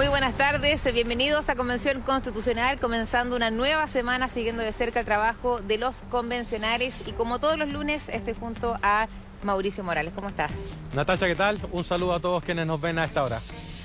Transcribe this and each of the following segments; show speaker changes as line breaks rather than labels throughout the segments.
Muy buenas tardes, bienvenidos a Convención Constitucional, comenzando una nueva semana siguiendo de cerca el trabajo de los convencionales y como todos los lunes estoy junto a Mauricio Morales. ¿Cómo estás?
Natacha, ¿qué tal? Un saludo a todos quienes nos ven a esta hora.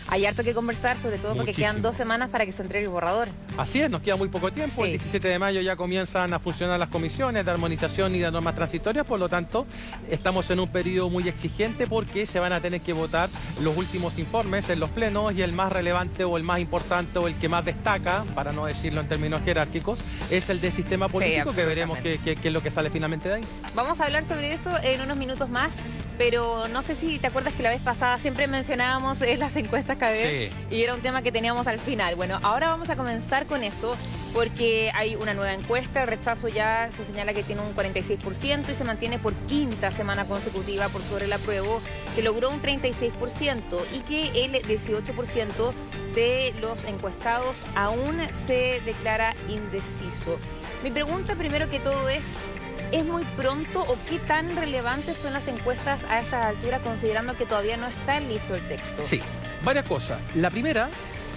Hay harto que conversar, sobre todo porque quedan 2 semanas para que se entregue el borrador. Así
es, nos queda muy poco tiempo. Sí. El 17 de mayo ya comienzan a funcionar las comisiones de armonización y de normas transitorias, por lo tanto, estamos en un periodo muy exigente porque se van a tener que votar los últimos informes en los plenos y el más relevante o el más importante o el que más destaca, para no decirlo en términos jerárquicos, es el del sistema político, que veremos qué es lo que sale finalmente de ahí.
Vamos a hablar sobre eso en unos minutos más, pero no sé si te acuerdas que la vez pasada siempre mencionábamos las encuestas CADEM, sí, y era un tema que teníamos al final. Bueno, ahora vamos a comenzar con eso porque hay una nueva encuesta. El rechazo ya se señala que tiene un 46% y se mantiene por 5ª semana consecutiva por sobre el apruebo, que logró un 36% y que el 18% de los encuestados aún se declara indeciso. Mi pregunta primero que todo ¿es muy pronto o qué tan relevantes son las encuestas a esta altura considerando que todavía no está listo el texto?
Sí, varias cosas. La primera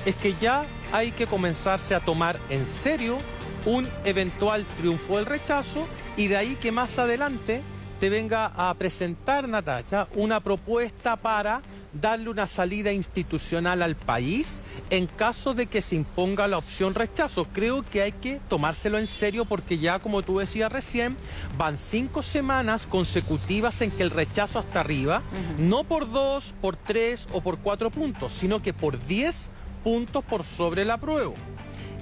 es que ya hay que comenzarse a tomar en serio un eventual triunfo del rechazo y de ahí que más adelante te venga a presentar, Natacha, una propuesta para darle una salida institucional al país en caso de que se imponga la opción rechazo. Creo que hay que tomárselo en serio porque ya, como tú decías recién, van 5 semanas consecutivas en que el rechazo está arriba, no por 2, por 3 o por 4 puntos, sino que por 10 puntos por sobre el apruebo.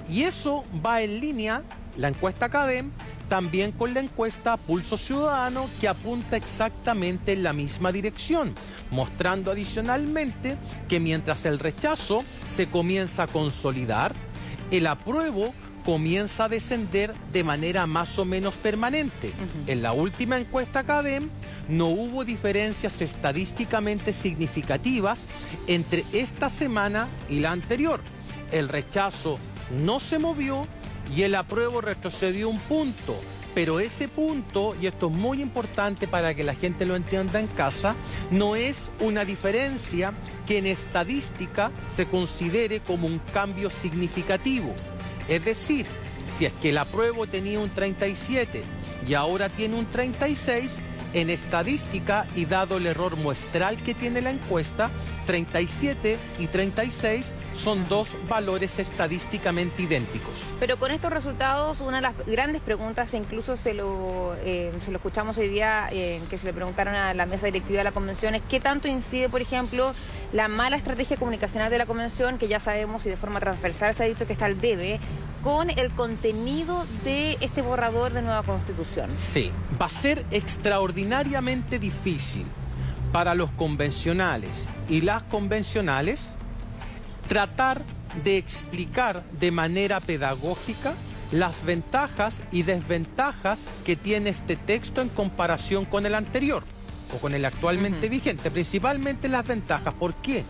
Y eso va en línea, la encuesta CADEM, también con la encuesta Pulso Ciudadano, que apunta exactamente en la misma dirección, mostrando adicionalmente que mientras el rechazo se comienza a consolidar, el apruebo comienza a descender de manera más o menos permanente. En la última encuesta CADEM no hubo diferencias estadísticamente significativas entre esta semana y la anterior. El rechazo no se movió y el apruebo retrocedió un punto, pero ese punto, y esto es muy importante para que la gente lo entienda en casa, no es una diferencia que en estadística se considere como un cambio significativo. Es decir, si es que el apruebo tenía un 37 y ahora tiene un 36, en estadística y dado el error muestral que tiene la encuesta, 37 y 36 son 2 valores estadísticamente idénticos.
Pero con estos resultados, una de las grandes preguntas, e incluso se lo escuchamos hoy día, que se le preguntaron a la mesa directiva de la convención, es qué tanto incide, por ejemplo, la mala estrategia comunicacional de la convención, que ya sabemos y de forma transversal se ha dicho que está al debe, con el contenido de este borrador de nueva Constitución.
Sí, va a ser extraordinariamente difícil para los convencionales y las convencionales tratar de explicar de manera pedagógica las ventajas y desventajas que tiene este texto en comparación con el anterior o con el actualmente vigente, principalmente las ventajas. ¿Por qué?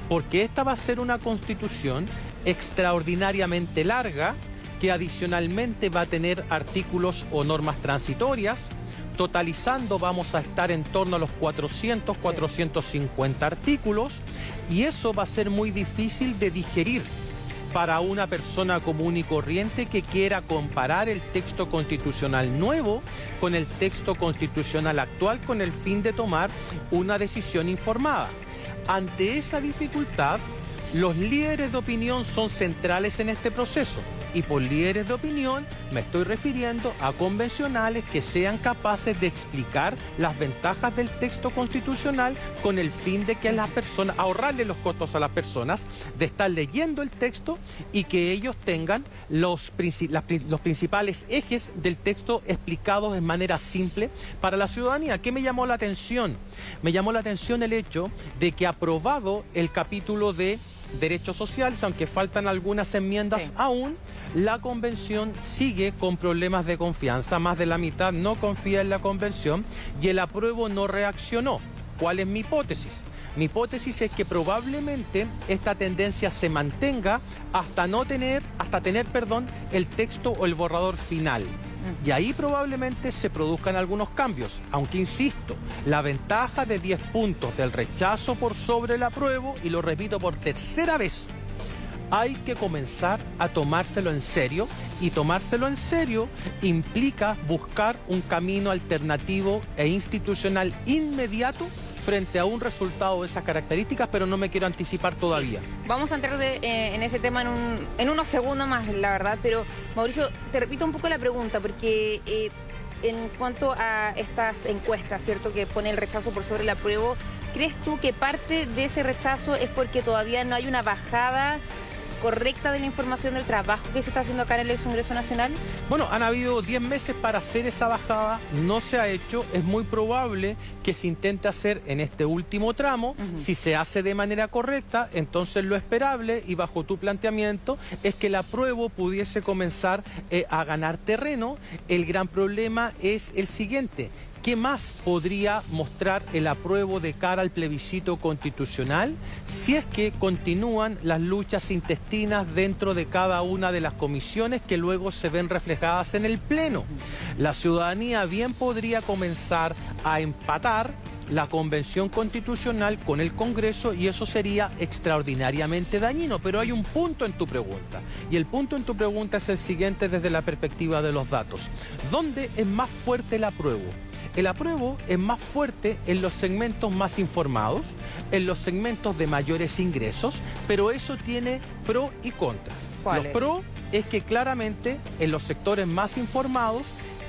Porque esta va a ser una constitución extraordinariamente larga que adicionalmente va a tener artículos o normas transitorias. Totalizando vamos a estar en torno a los 400, 450 artículos y eso va a ser muy difícil de digerir para una persona común y corriente que quiera comparar el texto constitucional nuevo con el texto constitucional actual con el fin de tomar una decisión informada. Ante esa dificultad, los líderes de opinión son centrales en este proceso. Y por líderes de opinión me estoy refiriendo a convencionales que sean capaces de explicar las ventajas del texto constitucional con el fin de que las personas, ahorrarle los costos a las personas de estar leyendo el texto y que ellos tengan los principales ejes del texto explicados de manera simple para la ciudadanía. ¿Qué me llamó la atención? Me llamó la atención el hecho de que aprobado el capítulo de derechos sociales, aunque faltan algunas enmiendas aún, la convención sigue con problemas de confianza. Más de la mitad no confía en la convención y el apruebo no reaccionó. ¿Cuál es mi hipótesis? Mi hipótesis es que probablemente esta tendencia se mantenga hasta tener el texto o el borrador final. Y ahí probablemente se produzcan algunos cambios, aunque insisto, la ventaja de 10 puntos del rechazo por sobre el apruebo, y lo repito por tercera vez, hay que comenzar a tomárselo en serio, y tomárselo en serio implica buscar un camino alternativo e institucional inmediato frente a un resultado de esas características, pero no me quiero anticipar todavía.
Vamos a entrar en ese tema en unos segundos más, la verdad, pero Mauricio, te repito un poco la pregunta, porque en cuanto a estas encuestas, ¿cierto?, que pone el rechazo por sobre el apruebo, ¿crees tú que parte de ese rechazo es porque todavía no hay una bajada correcta de la información del trabajo que se está haciendo acá en el Congreso Nacional?
Bueno, han habido 10 meses para hacer esa bajada, no se ha hecho, es muy probable que se intente hacer en este último tramo. Si se hace de manera correcta, entonces lo esperable, y bajo tu planteamiento, es que el apruebo pudiese comenzar a ganar terreno. El gran problema es el siguiente: ¿qué más podría mostrar el apruebo de cara al plebiscito constitucional si es que continúan las luchas intestinas dentro de cada una de las comisiones que luego se ven reflejadas en el Pleno? La ciudadanía bien podría comenzar a empatar la Convención Constitucional con el Congreso, y eso sería extraordinariamente dañino. Pero hay un punto en tu pregunta, y el punto en tu pregunta es el siguiente desde la perspectiva de los datos. ¿Dónde es más fuerte el apruebo? El apruebo es más fuerte en los segmentos más informados, en los segmentos de mayores ingresos, pero eso tiene pro y contras. Los pro es que claramente en los sectores más informados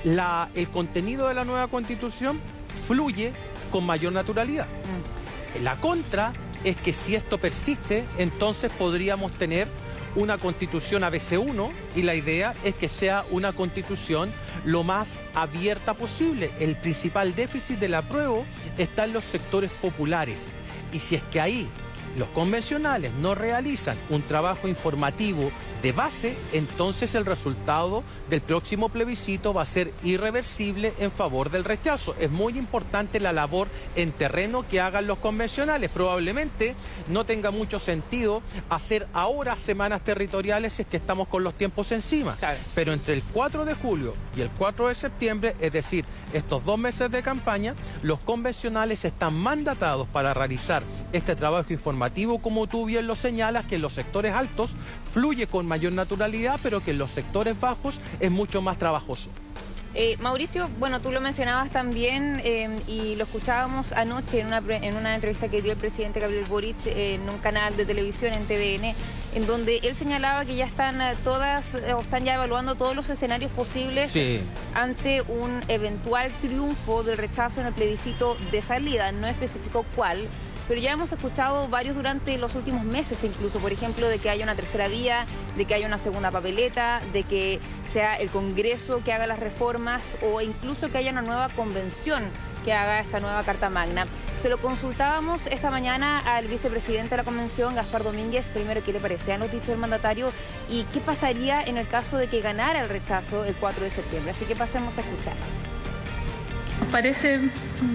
el contenido de la nueva Constitución fluye con mayor naturalidad. La contra es que si esto persiste, entonces podríamos tener una Constitución ABC1, y la idea es que sea una Constitución lo más abierta posible. El principal déficit del apruebo está en los sectores populares, y si es que ahí los convencionales no realizan un trabajo informativo de base, entonces el resultado del próximo plebiscito va a ser irreversible en favor del rechazo. Es muy importante la labor en terreno que hagan los convencionales. Probablemente no tenga mucho sentido hacer ahora semanas territoriales si es que estamos con los tiempos encima. Claro. Pero entre el 4 de julio y el 4 de septiembre, es decir, estos 2 meses de campaña, los convencionales están mandatados para realizar este trabajo informativo, como tú bien lo señalas, que en los sectores altos fluye con mayor naturalidad, pero que en los sectores bajos es mucho más trabajoso.
Mauricio, bueno, tú lo mencionabas también y lo escuchábamos anoche en una entrevista que dio el presidente Gabriel Boric en un canal de televisión, en TVN, en donde él señalaba que ya están están ya evaluando todos los escenarios posibles ante un eventual triunfo del rechazo en el plebiscito de salida. No especificó cuál, pero ya hemos escuchado varios durante los últimos meses, incluso, por ejemplo, de que haya una tercera vía, de que haya una segunda papeleta, de que sea el Congreso que haga las reformas, o incluso que haya una nueva convención que haga esta nueva Carta Magna. Se lo consultábamos esta mañana al vicepresidente de la Convención, Gaspar Domínguez, primero qué le parecían los dichos del mandatario y qué pasaría en el caso de que ganara el rechazo el 4 de septiembre. Así que pasemos a escuchar.
Nos parece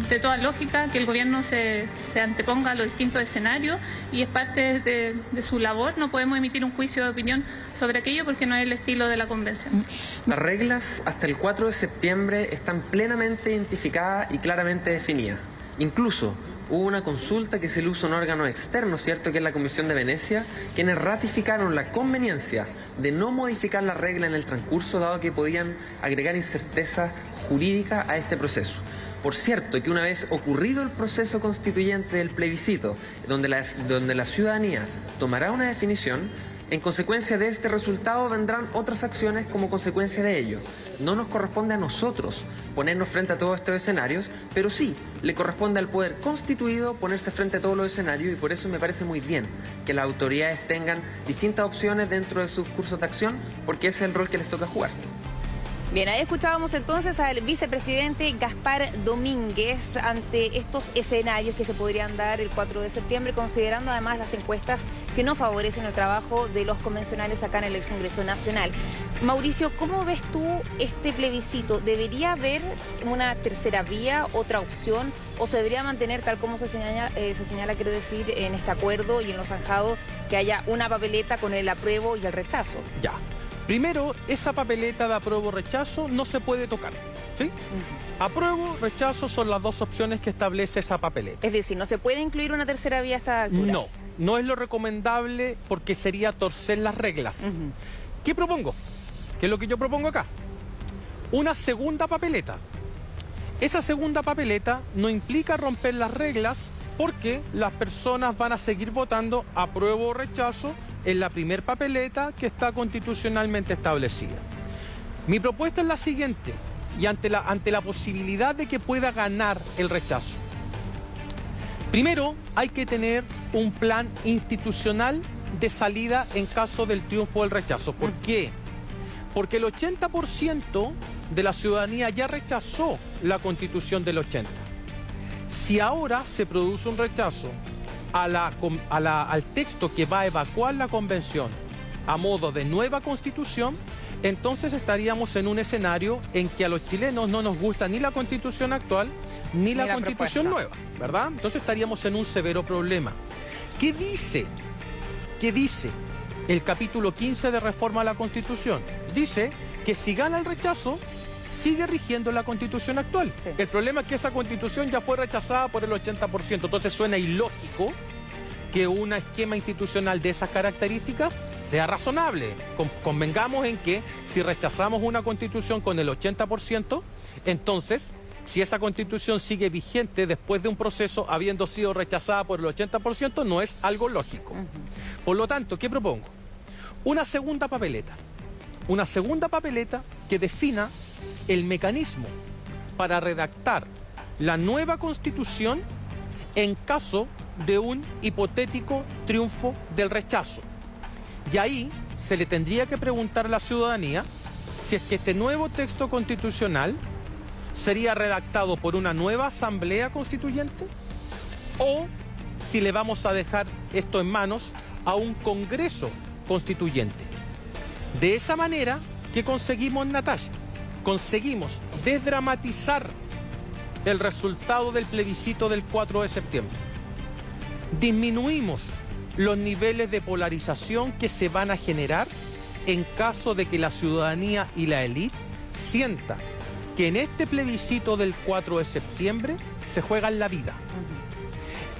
de toda lógica que el gobierno se anteponga a los distintos escenarios, y es parte de su labor. No podemos emitir un juicio de opinión sobre aquello porque no es el estilo de la convención.
Las reglas hasta el 4 de septiembre están plenamente identificadas y claramente definidas. Incluso hubo una consulta que se le hizo a un órgano externo, ¿cierto?, que es la Comisión de Venecia, quienes ratificaron la conveniencia de no modificar la regla en el transcurso, dado que podían agregar incerteza jurídica a este proceso. Por cierto, que una vez ocurrido el proceso constituyente del plebiscito, donde la ciudadanía tomará una definición, en consecuencia de este resultado vendrán otras acciones como consecuencia de ello. No nos corresponde a nosotros ponernos frente a todos estos escenarios, pero sí le corresponde al poder constituido ponerse frente a todos los escenarios, y por eso me parece muy bien que las autoridades tengan distintas opciones dentro de sus cursos de acción, porque ese es el rol que les toca jugar.
Bien, ahí escuchábamos entonces al vicepresidente Gaspar Domínguez ante estos escenarios que se podrían dar el 4 de septiembre, considerando además las encuestas que no favorecen el trabajo de los convencionales acá en el Congreso Nacional. Mauricio, ¿cómo ves tú este plebiscito? ¿Debería haber una tercera vía, otra opción, o se debería mantener tal como se señala, quiero decir, en este acuerdo y en lo zanjado, que haya una papeleta con el apruebo y el rechazo?
Ya. Primero, esa papeleta de apruebo-rechazo no se puede tocar, ¿sí? Apruebo, rechazo son las dos opciones que establece esa papeleta.
Es decir, ¿no se puede incluir una tercera vía a esta altura?
No, no es lo recomendable porque sería torcer las reglas. ¿Qué propongo? ¿Qué es lo que yo propongo acá? Una segunda papeleta. Esa segunda papeleta no implica romper las reglas porque las personas van a seguir votando apruebo o rechazo en la primer papeleta que está constitucionalmente establecida. Mi propuesta es la siguiente, y ante la posibilidad de que pueda ganar el rechazo. Primero, hay que tener un plan institucional de salida en caso del triunfo del rechazo. ¿Por qué? Porque el 80% de la ciudadanía ya rechazó la Constitución del 80. Si ahora se produce un rechazo al texto que va a evacuar la Convención a modo de nueva Constitución, entonces estaríamos en un escenario en que a los chilenos no nos gusta ni la Constitución actual ni la Constitución nueva, ¿verdad? Entonces estaríamos en un severo problema. ¿Qué dice el capítulo 15 de reforma a la Constitución? Dice que si gana el rechazo, sigue rigiendo la Constitución actual. Sí. El problema es que esa Constitución ya fue rechazada por el 80%, entonces suena ilógico que un esquema institucional de esas características sea razonable. Convengamos en que si rechazamos una Constitución con el 80%, entonces, si esa Constitución sigue vigente después de un proceso habiendo sido rechazada por el 80%, no es algo lógico. Por lo tanto, ¿qué propongo? Una segunda papeleta. Una segunda papeleta que defina el mecanismo para redactar la nueva Constitución en caso de un hipotético triunfo del rechazo. Y ahí se le tendría que preguntar a la ciudadanía si es que este nuevo texto constitucional sería redactado por una nueva asamblea constituyente o si le vamos a dejar esto en manos a un congreso constituyente. De esa manera, ¿qué conseguimos, Natalia? Conseguimos desdramatizar el resultado del plebiscito del 4 de septiembre. Disminuimos los niveles de polarización que se van a generar en caso de que la ciudadanía y la élite sientan que en este plebiscito del 4 de septiembre se juegan la vida.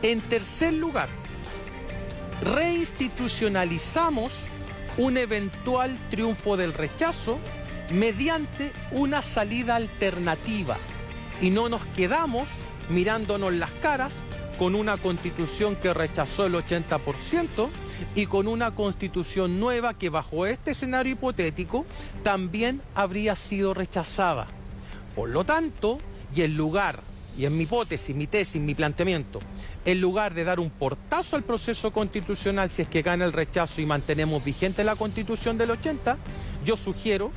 En tercer lugar, reinstitucionalizamos un eventual triunfo del rechazo mediante una salida alternativa y no nos quedamos mirándonos las caras con una Constitución que rechazó el 80% y con una Constitución nueva que bajo este escenario hipotético también habría sido rechazada. Por lo tanto, y en lugar, y en mi hipótesis, mi tesis, mi planteamiento, en lugar de dar un portazo al proceso constitucional si es que gana el rechazo y mantenemos vigente la Constitución del 80, yo sugiero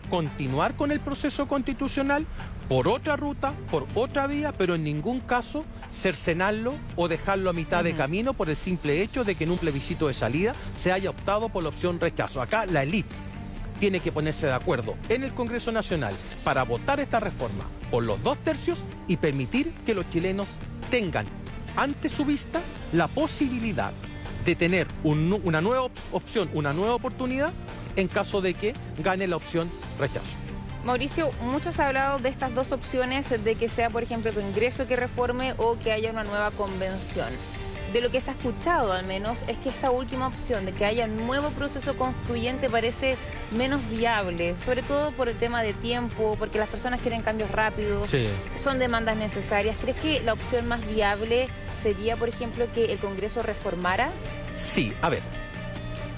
continuar con el proceso constitucional por otra ruta, por otra vía, pero en ningún caso cercenarlo o dejarlo a mitad de camino por el simple hecho de que en un plebiscito de salida se haya optado por la opción rechazo. Acá la élite tiene que ponerse de acuerdo en el Congreso Nacional para votar esta reforma por los 2/3 y permitir que los chilenos tengan ante su vista la posibilidad de tener una nueva opción, una nueva oportunidad en caso de que gane la opción rechazo.
Mauricio, muchos han hablado de estas dos opciones, de que sea, por ejemplo, el Congreso que reforme o que haya una nueva convención. De lo que se ha escuchado, al menos, es que esta última opción de que haya un nuevo proceso constituyente parece menos viable, sobre todo por el tema de tiempo, porque las personas quieren cambios rápidos, son demandas necesarias. ¿Crees que la opción más viable sería, por ejemplo, que el Congreso reformara?
Sí, a ver,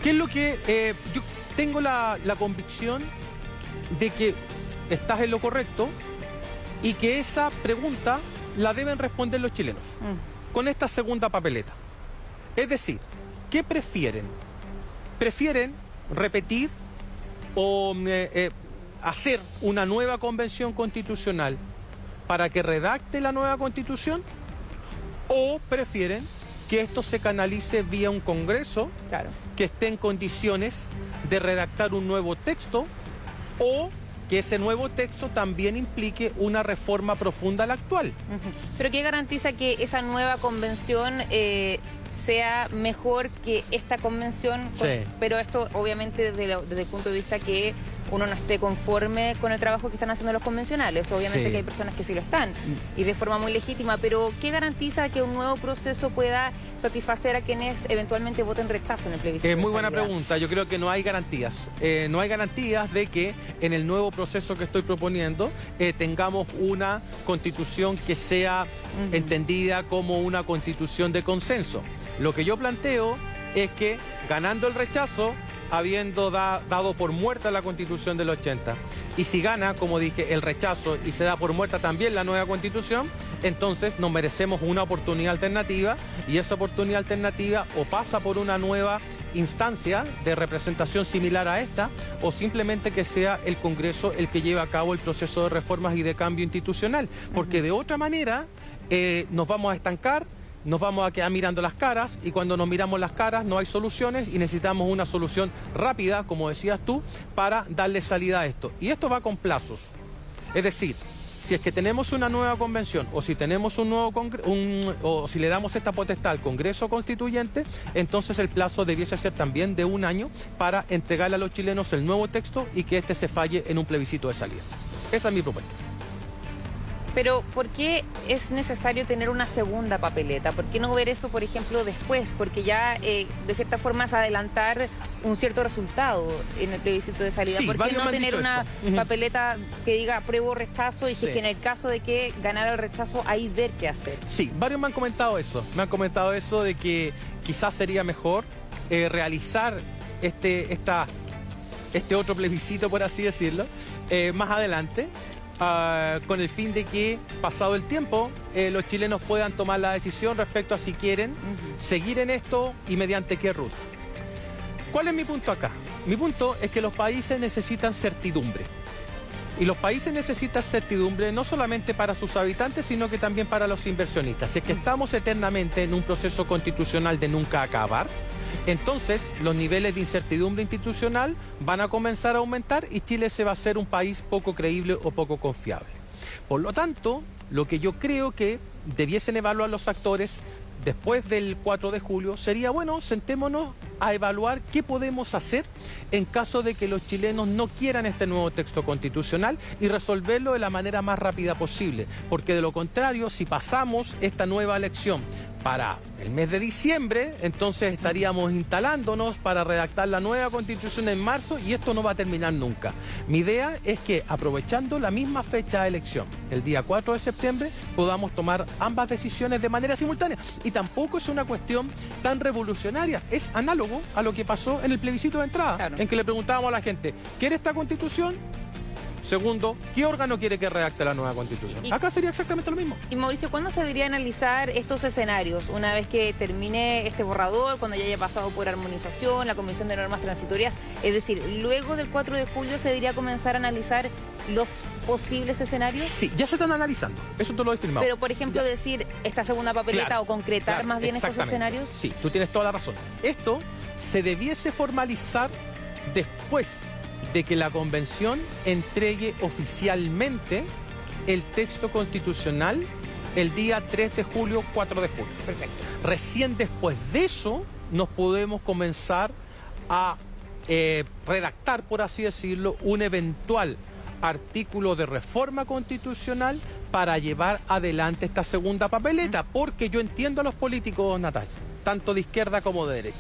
¿qué es lo que yo tengo la convicción de que estás en lo correcto y que esa pregunta la deben responder los chilenos con esta segunda papeleta? Es decir, ¿qué prefieren? ¿Prefieren repetir o hacer una nueva convención constitucional para que redacte la nueva constitución? ¿O prefieren que esto se canalice vía un Congreso que esté en condiciones de redactar un nuevo texto o que ese nuevo texto también implique una reforma profunda al actual?
¿Pero qué garantiza que esa nueva convención sea mejor que esta convención?
Sí.
Pero esto obviamente desde el punto de vista que uno no esté conforme con el trabajo que están haciendo los convencionales. Obviamente que hay personas que sí lo están, y de forma muy legítima, pero ¿qué garantiza que un nuevo proceso pueda satisfacer a quienes eventualmente voten rechazo en el plebiscito?
Muy buena pregunta. Yo creo que no hay garantías. No hay garantías de que en el nuevo proceso que estoy proponiendo tengamos una constitución que sea entendida como una constitución de consenso. Lo que yo planteo es que, ganando el rechazo, habiendo dado por muerta la Constitución del 80, y si gana, como dije, el rechazo y se da por muerta también la nueva Constitución, entonces nos merecemos una oportunidad alternativa, y esa oportunidad alternativa o pasa por una nueva instancia de representación similar a esta, o simplemente que sea el Congreso el que lleve a cabo el proceso de reformas y de cambio institucional, porque de otra manera nos vamos a estancar, nos vamos a quedar mirando las caras, y cuando nos miramos las caras no hay soluciones, y necesitamos una solución rápida, como decías tú, para darle salida a esto. Y esto va con plazos. Es decir, si es que tenemos una nueva convención, o si tenemos un nuevo o si le damos esta potestad al Congreso Constituyente, entonces el plazo debiese ser también de 1 año para entregarle a los chilenos el nuevo texto y que este se falle en un plebiscito de salida. Esa es mi propuesta.
Pero ¿por qué es necesario tener una segunda papeleta? ¿Por qué no ver eso, por ejemplo, después? Porque ya, de cierta forma, es adelantar un cierto resultado en el plebiscito de salida.
Sí,
¿por qué no tener una papeleta que diga apruebo o rechazo, y si es que en el caso de que ganara el rechazo, ahí ver qué hacer?
Sí, varios me han comentado eso. Me han comentado eso de que quizás sería mejor realizar este otro plebiscito, por así decirlo, más adelante, con el fin de que, pasado el tiempo, los chilenos puedan tomar la decisión respecto a si quieren seguir en esto y mediante qué ruta. ¿Cuál es mi punto acá? Mi punto es que los países necesitan certidumbre. Y los países necesitan certidumbre no solamente para sus habitantes, sino que también para los inversionistas. Si es que estamos eternamente en un proceso constitucional de nunca acabar, entonces los niveles de incertidumbre institucional van a comenzar a aumentar, y Chile se va a hacer un país poco creíble o poco confiable. Por lo tanto, lo que yo creo que debiesen evaluar los actores después del 4 de julio sería, bueno, sentémonos a evaluar qué podemos hacer en caso de que los chilenos no quieran este nuevo texto constitucional, y resolverlo de la manera más rápida posible, porque de lo contrario, si pasamos esta nueva elección para el mes de diciembre, entonces estaríamos instalándonos para redactar la nueva constitución en marzo, y esto no va a terminar nunca. Mi idea es que, aprovechando la misma fecha de elección, el día 4 de septiembre, podamos tomar ambas decisiones de manera simultánea. Y tampoco es una cuestión tan revolucionaria, es análogo a lo que pasó en el plebiscito de entrada, en que le preguntábamos a la gente, ¿quiere esta constitución? Segundo, ¿qué órgano quiere que redacte la nueva constitución? Acá sería exactamente lo mismo.
Y Mauricio, ¿cuándo se debería analizar estos escenarios? Una vez que termine este borrador, cuando ya haya pasado por armonización, la Comisión de Normas Transitorias, es decir, luego del 4 de julio se debería comenzar a analizar los posibles escenarios.
Sí, ya se están analizando, eso te lo he firmado.
Pero, por ejemplo, decir esta segunda papeleta, o concretar más bien estos escenarios.
Sí, tú tienes toda la razón. Esto se debiese formalizar después de que la Convención entregue oficialmente el texto constitucional el día 3 de julio, 4 de julio.
Perfecto.
Recién después de eso nos podemos comenzar a redactar, por así decirlo, un eventual artículo de reforma constitucional para llevar adelante esta segunda papeleta, porque yo entiendo a los políticos, Natalia, tanto de izquierda como de derecha.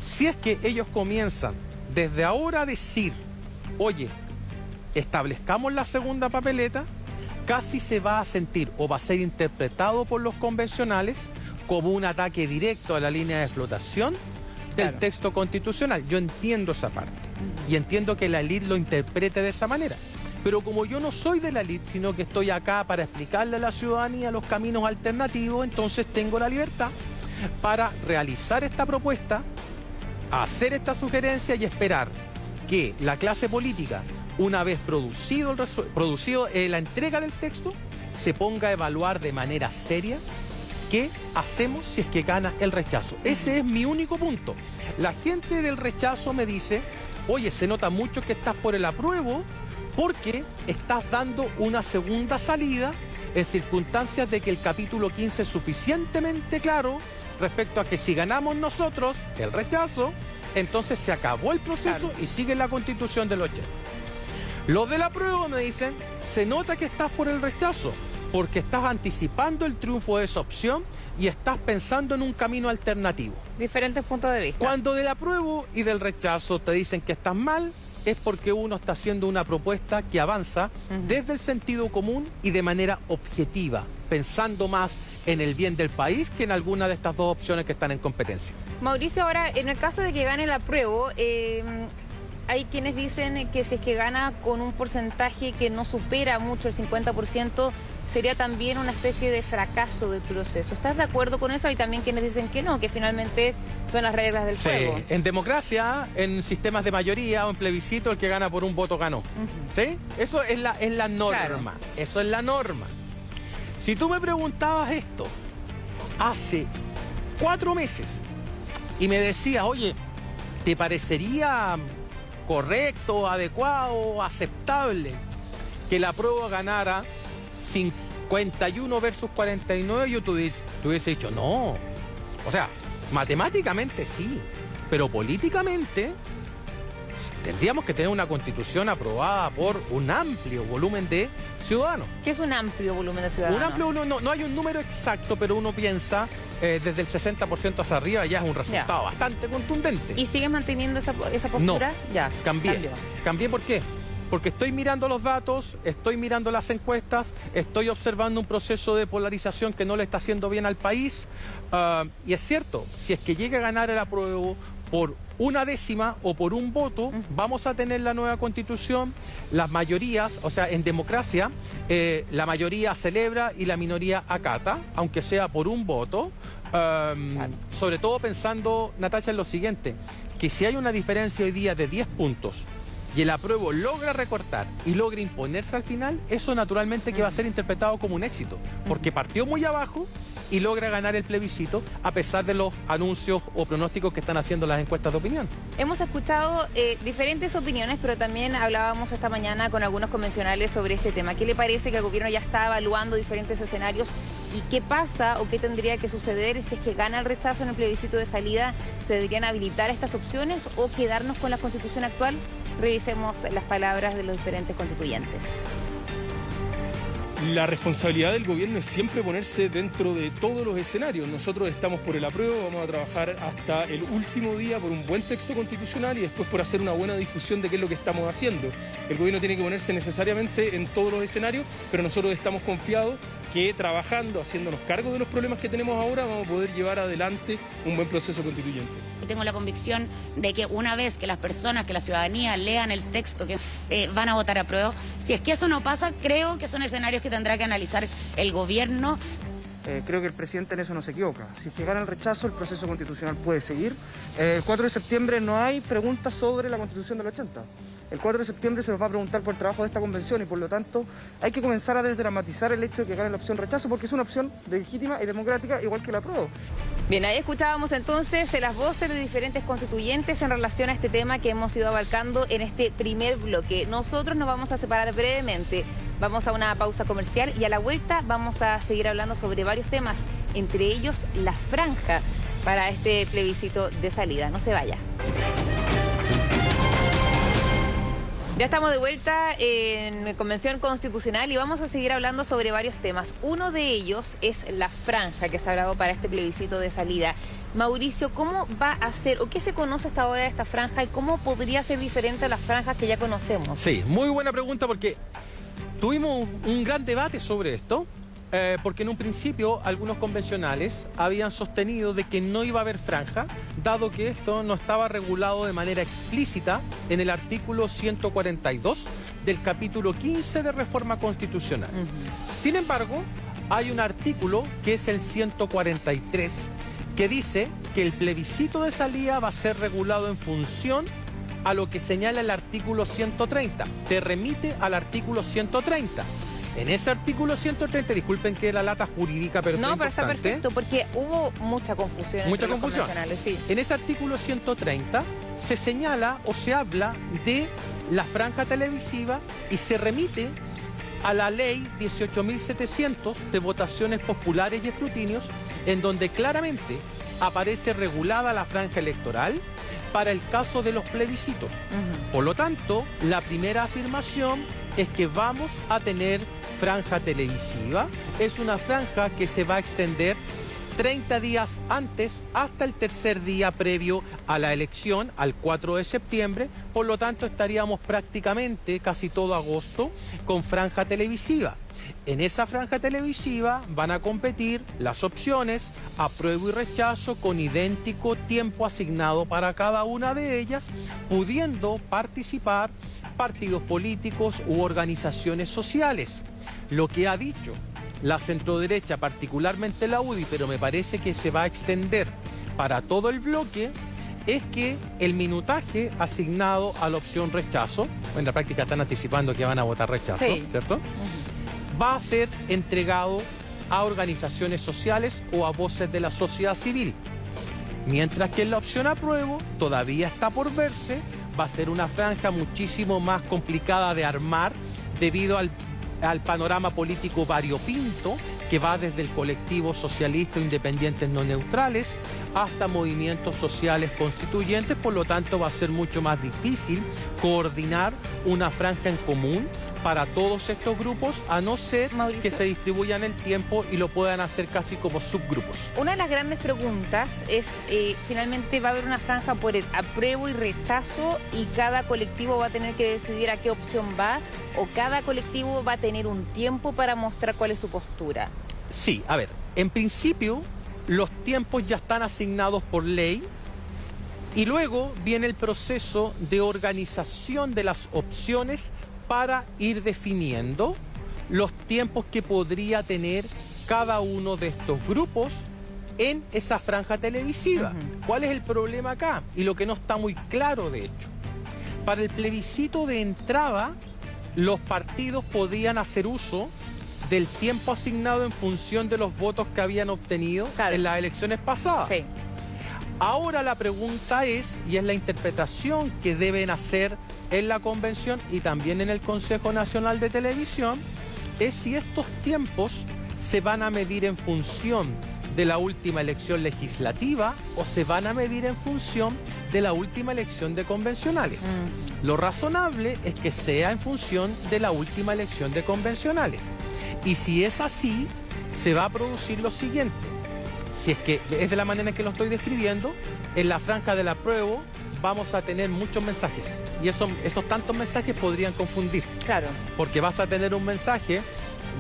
Si es que ellos comienzan desde ahora a decir, oye, establezcamos la segunda papeleta, casi se va a sentir o va a ser interpretado por los convencionales como un ataque directo a la línea de flotación del texto constitucional. Yo entiendo esa parte y entiendo que la élite lo interprete de esa manera. Pero como yo no soy de la élite, sino que estoy acá para explicarle a la ciudadanía los caminos alternativos, entonces tengo la libertad para realizar esta propuesta, hacer esta sugerencia y esperar que la clase política, una vez producido la entrega del texto, se ponga a evaluar de manera seria qué hacemos si es que gana el rechazo. Ese es mi único punto. La gente del rechazo me dice, oye, se nota mucho que estás por el apruebo porque estás dando una segunda salida en circunstancias de que el capítulo 15 es suficientemente claro respecto a que si ganamos nosotros el rechazo, entonces se acabó el proceso y sigue la Constitución del 80. Los del apruebo me dicen, se nota que estás por el rechazo, porque estás anticipando el triunfo de esa opción y estás pensando en un camino alternativo.
Diferentes puntos de vista.
Cuando del apruebo y del rechazo te dicen que estás mal, es porque uno está haciendo una propuesta que avanza desde el sentido común y de manera objetiva, pensando más en el bien del país que en alguna de estas dos opciones que están en competencia.
Mauricio, ahora, en el caso de que gane el apruebo, hay quienes dicen que si es que gana con un porcentaje que no supera mucho el 50%, sería también una especie de fracaso del proceso. ¿Estás de acuerdo con eso? Hay también quienes dicen que no, que finalmente son las reglas del juego.
En democracia, en sistemas de mayoría o en plebiscito, el que gana por un voto ganó. ¿Sí? Eso es la norma. Claro. Eso es la norma. Si tú me preguntabas esto hace 4 meses y me decías, oye, ¿te parecería correcto, adecuado, aceptable que la prueba ganara 51 versus 49? Yo te hubiese dicho, no. O sea, matemáticamente sí, pero políticamente tendríamos que tener una constitución aprobada por un amplio volumen de ciudadanos.
¿Qué es un amplio volumen de ciudadanos?
Un amplio volumen, no hay un número exacto, pero uno piensa desde el 60% hacia arriba ya es un resultado bastante contundente.
¿Y sigues manteniendo esa postura?
No, cambié. ¿Por qué? Porque estoy mirando los datos, estoy mirando las encuestas, estoy observando un proceso de polarización que no le está haciendo bien al país. Y es cierto, si es que llega a ganar el apruebo por 1/10 o por un voto, vamos a tener la nueva constitución. Las mayorías, o sea, en democracia, la mayoría celebra y la minoría acata, aunque sea por un voto. Sobre todo pensando, Natacha, en lo siguiente, que si hay una diferencia hoy día de 10 puntos y el apruebo logra recortar y logra imponerse al final, eso naturalmente que va a ser interpretado como un éxito, porque partió muy abajo y logra ganar el plebiscito a pesar de los anuncios o pronósticos que están haciendo las encuestas de opinión.
Hemos escuchado diferentes opiniones, pero también hablábamos esta mañana con algunos convencionales sobre este tema. ¿Qué le parece que el gobierno ya está evaluando diferentes escenarios y qué pasa o qué tendría que suceder si es que gana el rechazo en el plebiscito de salida? ¿Se deberían habilitar estas opciones o quedarnos con la constitución actual? Revisemos las palabras de los diferentes constituyentes.
La responsabilidad del gobierno es siempre ponerse dentro de todos los escenarios. Nosotros estamos por el apruebo, vamos a trabajar hasta el último día por un buen texto constitucional y después por hacer una buena difusión de qué es lo que estamos haciendo. El gobierno tiene que ponerse necesariamente en todos los escenarios, pero nosotros estamos confiados que trabajando, haciéndonos cargo de los problemas que tenemos ahora, vamos a poder llevar adelante un buen proceso constituyente.
Tengo la convicción de que una vez que las personas, que la ciudadanía lean el texto, que van a votar a prueba, si es que eso no pasa, creo que son escenarios que tendrá que analizar el gobierno.
Creo que el presidente en eso no se equivoca. Si es que gana el rechazo, el proceso constitucional puede seguir. El 4 de septiembre no hay preguntas sobre la Constitución del 80. El 4 de septiembre se nos va a preguntar por el trabajo de esta convención y por lo tanto hay que comenzar a desdramatizar el hecho de que gane la opción rechazo porque es una opción legítima y democrática igual que la apruebo.
Bien, ahí escuchábamos entonces las voces de diferentes constituyentes en relación a este tema que hemos ido abarcando en este primer bloque. Nosotros nos vamos a separar brevemente, vamos a una pausa comercial y a la vuelta vamos a seguir hablando sobre varios temas, entre ellos la franja para este plebiscito de salida. No se vaya. Ya estamos de vuelta en Convención Constitucional y vamos a seguir hablando sobre varios temas. Uno de ellos es la franja que se ha hablado para este plebiscito de salida. Mauricio, ¿cómo va a ser o qué se conoce hasta ahora de esta franja y cómo podría ser diferente a las franjas que ya conocemos?
Sí, muy buena pregunta porque tuvimos un gran debate sobre esto. Porque en un principio algunos convencionales habían sostenido de que no iba a haber franja, dado que esto no estaba regulado de manera explícita en el artículo 142 del capítulo 15 de Reforma Constitucional. Sin embargo, hay un artículo que es el 143 que dice que el plebiscito de salida va a ser regulado en función a lo que señala el artículo 130. Te remite al artículo 130. En ese artículo 130, disculpen que la lata jurídica, pero
no, pero está perfecto, porque hubo mucha confusión.
Mucha confusión.
Sí.
En ese artículo 130 se señala o se habla de la franja televisiva y se remite a la ley 18.700 de votaciones populares y escrutinios, en donde claramente aparece regulada la franja electoral para el caso de los plebiscitos. Por lo tanto, la primera afirmación es que vamos a tener franja televisiva. Es una franja que se va a extender 30 días antes hasta el tercer día previo a la elección, al 4 de septiembre. Por lo tanto, estaríamos prácticamente casi todo agosto con franja televisiva. En esa franja televisiva van a competir las opciones apruebo y rechazo con idéntico tiempo asignado para cada una de ellas, pudiendo participar partidos políticos u organizaciones sociales. Lo que ha dicho la centroderecha, particularmente la UDI, pero me parece que se va a extender para todo el bloque, es que el minutaje asignado a la opción rechazo, en la práctica están anticipando que van a votar rechazo, ¿cierto? Va a ser entregado a organizaciones sociales o a voces de la sociedad civil. Mientras que en la opción apruebo todavía está por verse, va a ser una franja muchísimo más complicada de armar debido al panorama político variopinto que va desde el colectivo socialista o independientes no neutrales hasta movimientos sociales constituyentes. Por lo tanto, va a ser mucho más difícil coordinar una franja en común para todos estos grupos, a no ser que se distribuyan el tiempo y lo puedan hacer casi como subgrupos.
Una de las grandes preguntas es, finalmente va a haber una franja por el apruebo y rechazo y cada colectivo va a tener que decidir a qué opción va, o cada colectivo va a tener un tiempo para mostrar cuál es su postura.
Sí, a ver, en principio los tiempos ya están asignados por ley y luego viene el proceso de organización de las opciones para ir definiendo los tiempos que podría tener cada uno de estos grupos en esa franja televisiva. ¿Cuál es el problema acá? Y lo que no está muy claro, de hecho. Para el plebiscito de entrada, los partidos podían hacer uso del tiempo asignado en función de los votos que habían obtenido en las elecciones pasadas.
Sí.
Ahora la pregunta es, y es la interpretación que deben hacer en la convención y también en el Consejo Nacional de Televisión, es si estos tiempos se van a medir en función de la última elección legislativa o se van a medir en función de la última elección de convencionales. Lo razonable es que sea en función de la última elección de convencionales. Y si es así, se va a producir lo siguiente. Si es que es de la manera en que lo estoy describiendo, en la franja del apruebo vamos a tener muchos mensajes. Y esos tantos mensajes podrían confundir.
Claro.
Porque vas a tener un mensaje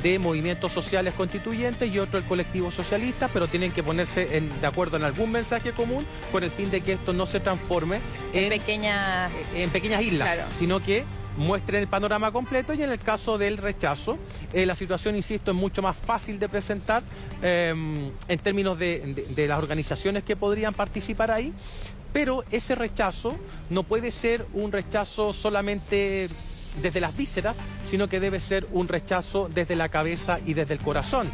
de movimientos sociales constituyentes y otro el colectivo socialista, pero tienen que ponerse de acuerdo en algún mensaje común con el fin de que esto no se transforme en pequeñas islas, claro, sino que muestren el panorama completo. Y en el caso del rechazo, la situación, insisto, es mucho más fácil de presentar en términos de las organizaciones que podrían participar ahí, pero ese rechazo no puede ser un rechazo solamente desde las vísceras, sino que debe ser un rechazo desde la cabeza y desde el corazón.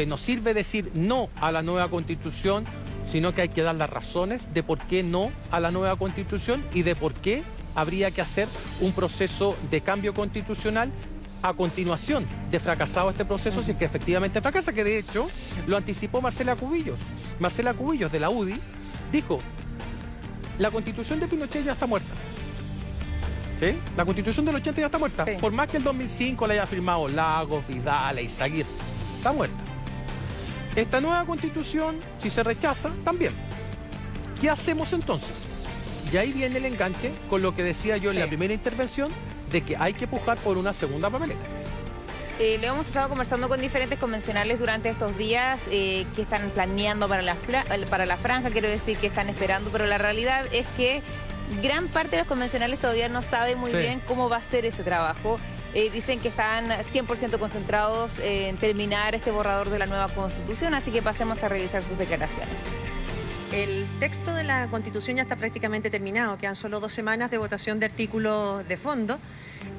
No sirve decir no a la nueva Constitución, sino que hay que dar las razones de por qué no a la nueva Constitución y de por qué habría que hacer un proceso de cambio constitucional a continuación de fracasado este proceso, si es que efectivamente fracasa, que de hecho lo anticipó Marcela Cubillos. Marcela Cubillos, de la UDI, dijo: la Constitución de Pinochet ya está muerta. ¿Sí? La Constitución del 80 ya está muerta. Sí. Por más que el 2005 la haya firmado Lagos, Vidal, Eizaguirre, está muerta. Esta nueva Constitución, si se rechaza, también. ¿Qué hacemos entonces? Y ahí viene el enganche con lo que decía yo en la primera intervención, de que hay que pujar por una segunda papeleta.
Lo hemos estado conversando con diferentes convencionales durante estos días que están planeando para la franja, quiero decir que están esperando, pero la realidad es que gran parte de los convencionales todavía no sabe muy bien cómo va a ser ese trabajo. Dicen que están 100% concentrados en terminar este borrador de la nueva Constitución, así que pasemos a revisar sus declaraciones.
El texto de la Constitución ya está prácticamente terminado, quedan solo 2 semanas de votación de artículos de fondo.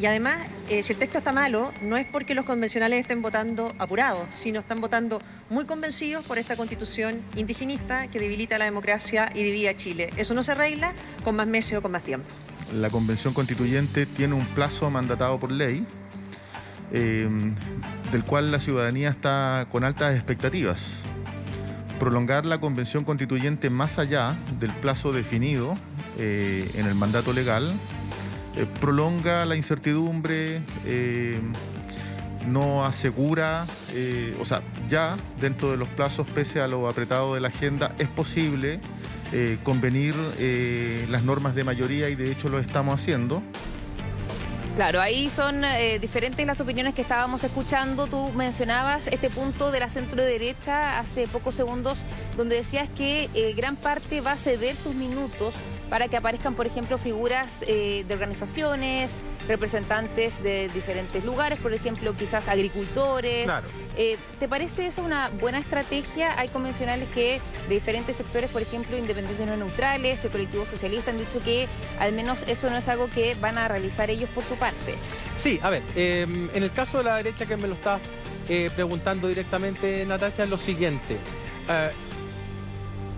Y además, si el texto está malo, no es porque los convencionales estén votando apurados, sino están votando muy convencidos por esta Constitución indigenista que debilita la democracia y divide a Chile. Eso no se arregla con más meses o con más tiempo.
La Convención Constituyente tiene un plazo mandatado por ley, del cual la ciudadanía está con altas expectativas. Prolongar la Convención Constituyente más allá del plazo definido en el mandato legal, prolonga la incertidumbre, no asegura, o sea, ya dentro de los plazos, pese a lo apretado de la agenda, es posible convenir las normas de mayoría, y de hecho lo estamos haciendo.
Claro, ahí son diferentes las opiniones que estábamos escuchando. Tú mencionabas este punto de la centro derecha hace pocos segundos, donde decías que gran parte va a ceder sus minutos para que aparezcan, por ejemplo, figuras de organizaciones, representantes de diferentes lugares, por ejemplo, quizás agricultores.
Claro.
¿Te parece esa una buena estrategia? Hay convencionales que de diferentes sectores, por ejemplo, independientes no neutrales, el colectivo socialista, han dicho que al menos eso no es algo que van a realizar ellos por su parte.
Sí, a ver, en el caso de la derecha, que me lo está preguntando directamente, Natacha, es lo siguiente.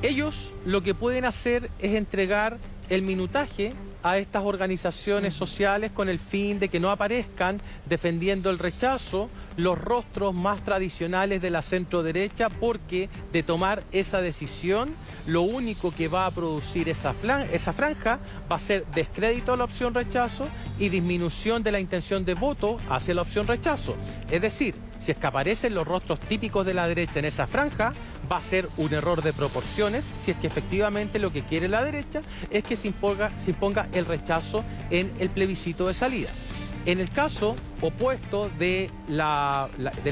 Ellos lo que pueden hacer es entregar el minutaje a estas organizaciones sociales con el fin de que no aparezcan defendiendo el rechazo los rostros más tradicionales de la centro derecha, porque de tomar esa decisión lo único que va a producir esa franja va a ser descrédito a la opción rechazo y disminución de la intención de voto hacia la opción rechazo. Es decir, si es que aparecen los rostros típicos de la derecha en esa franja, va a ser un error de proporciones si es que efectivamente lo que quiere la derecha es que se imponga el rechazo en el plebiscito de salida. En el caso opuesto del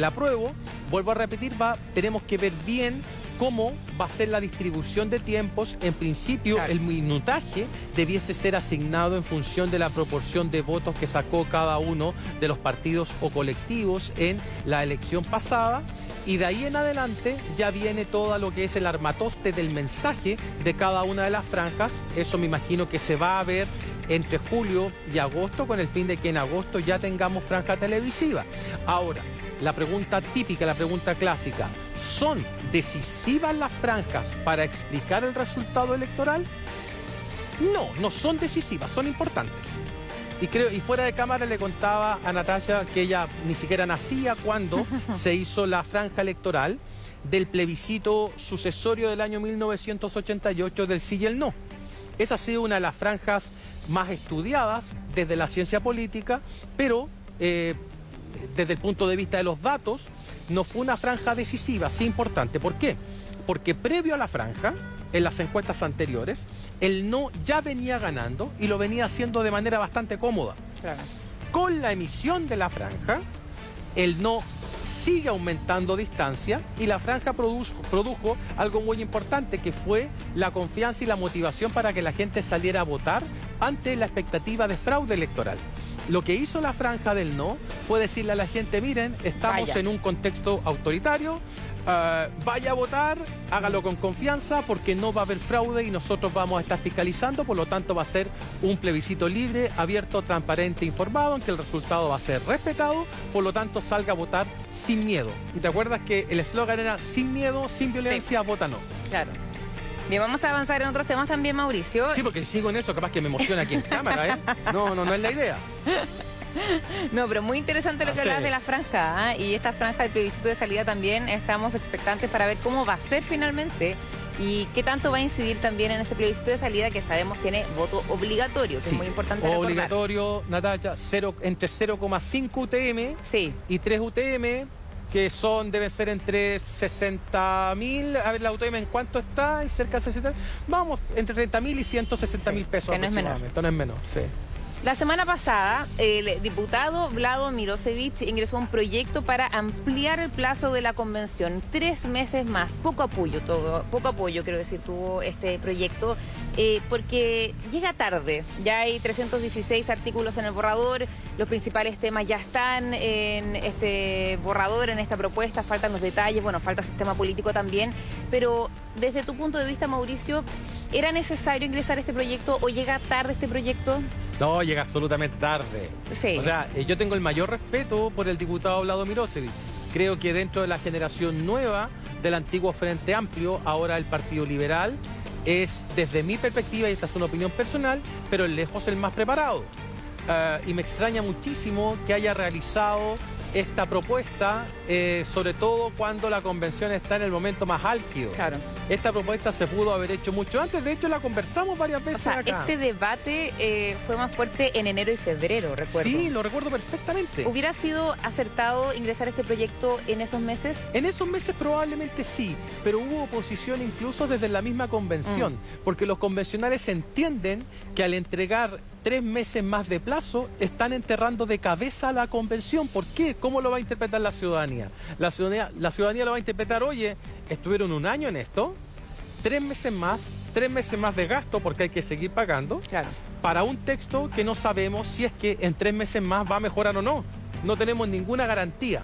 apruebo, vuelvo a repetir, tenemos que ver bien cómo va a ser la distribución de tiempos. En principio, claro, el minutaje debiese ser asignado en función de la proporción de votos que sacó cada uno de los partidos o colectivos en la elección pasada, y de ahí en adelante ya viene todo lo que es el armatoste del mensaje de cada una de las franjas. Eso me imagino que se va a ver entre julio y agosto, con el fin de que en agosto ya tengamos franja televisiva. Ahora, la pregunta típica, la pregunta clásica: ¿son decisivas las franjas para explicar el resultado electoral? No, no son decisivas, son importantes. Y fuera de cámara le contaba a Natacha que ella ni siquiera nacía cuando se hizo la franja electoral del plebiscito sucesorio del año 1988 del sí y el no. Esa ha sido una de las franjas más estudiadas desde la ciencia política, pero desde el punto de vista de los datos, no fue una franja decisiva, sí importante. ¿Por qué? Porque previo a la franja, en las encuestas anteriores, el no ya venía ganando y lo venía haciendo de manera bastante cómoda. Claro. Con la emisión de la franja, el no sigue aumentando distancia y la franja produjo algo muy importante, que fue la confianza y la motivación para que la gente saliera a votar ante la expectativa de fraude electoral. Lo que hizo la franja del no fue decirle a la gente: miren, estamos en un contexto autoritario, vaya a votar, hágalo con confianza, porque no va a haber fraude y nosotros vamos a estar fiscalizando. Por lo tanto, va a ser un plebiscito libre, abierto, transparente, informado, en que el resultado va a ser respetado. Por lo tanto, salga a votar sin miedo. ¿Y te acuerdas que el eslogan era: sin miedo, sin violencia, vota no? Claro.
Bien, vamos a avanzar en otros temas también, Mauricio.
Sí, porque si sigo en eso, capaz que me emociona aquí en cámara, ¿eh? No es la idea.
No, pero muy interesante lo que hablas de la franja, ¿eh? Y esta franja del plebiscito de salida también estamos expectantes para ver cómo va a ser finalmente y qué tanto va a incidir también en este plebiscito de salida, que sabemos tiene voto obligatorio, que es muy importante recordar.
Obligatorio, Natacha, entre 0,5 UTM y 3 UTM, que deben ser entre 60.000, a ver la UTM en cuánto está, y cerca de 60.000, vamos, entre 30.000 y 160.000 pesos aproximadamente. No es menor, sí.
La semana pasada, el diputado Vlado Mirosevic ingresó un proyecto para ampliar el plazo de la convención. 3 meses más, poco apoyo tuvo este proyecto, porque llega tarde. Ya hay 316 artículos en el borrador, los principales temas ya están en este borrador, en esta propuesta, faltan los detalles, bueno, falta sistema político también, pero desde tu punto de vista, Mauricio, ¿era necesario ingresar este proyecto o llega tarde este proyecto?
No, llega absolutamente tarde. Sí. O sea, yo tengo el mayor respeto por el diputado Vlado Mirosevic. Creo que dentro de la generación nueva del antiguo Frente Amplio, ahora el Partido Liberal, es, desde mi perspectiva, y esta es una opinión personal, pero lejos el más preparado. Y me extraña muchísimo que haya realizado esta propuesta, sobre todo cuando la convención está en el momento más álgido.
Claro.
Esta propuesta se pudo haber hecho mucho antes, de hecho la conversamos varias veces acá.
Este debate fue más fuerte en enero y febrero, recuerdo.
Sí, lo recuerdo perfectamente.
¿Hubiera sido acertado ingresar este proyecto en esos meses?
En esos meses probablemente sí, pero hubo oposición incluso desde la misma convención, porque los convencionales entienden que al entregar 3 meses más de plazo están enterrando de cabeza a la convención. ¿Por qué? ¿Cómo lo va a interpretar la ciudadanía? La ciudadanía lo va a interpretar, oye, estuvieron 1 año en esto, 3 meses más de gasto porque hay que seguir pagando,
claro,
para un texto que no sabemos si es que en 3 meses más va a mejorar o no. No tenemos ninguna garantía.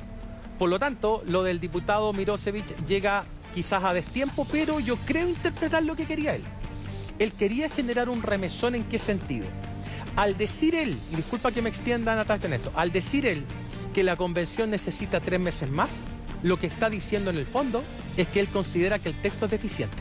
Por lo tanto, lo del diputado Mirosevic llega quizás a destiempo, pero yo creo interpretar lo que quería él. Él quería generar un remesón. ¿En qué sentido? Al decir él, y disculpa que me extienda, Natacha, en esto, al decir él que la convención necesita 3 meses más, lo que está diciendo en el fondo es que él considera que el texto es deficiente.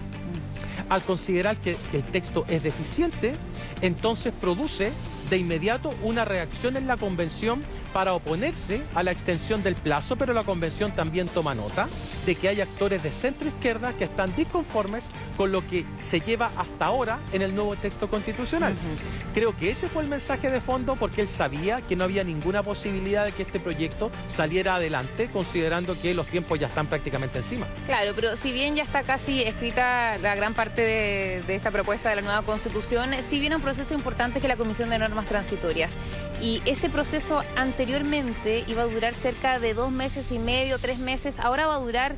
Al considerar que el texto es deficiente, entonces produce de inmediato una reacción en la convención para oponerse a la extensión del plazo, pero la convención también toma nota de que hay actores de centro-izquierda que están disconformes con lo que se lleva hasta ahora en el nuevo texto constitucional. Creo que ese fue el mensaje de fondo, porque él sabía que no había ninguna posibilidad de que este proyecto saliera adelante, considerando que los tiempos ya están prácticamente encima.
Claro, pero si bien ya está casi escrita la gran parte de esta propuesta de la nueva Constitución, sí viene un proceso importante que es la Comisión de Normas Transitorias. Y ese proceso anteriormente iba a durar cerca de 2 meses y medio, 3 meses, ahora va a durar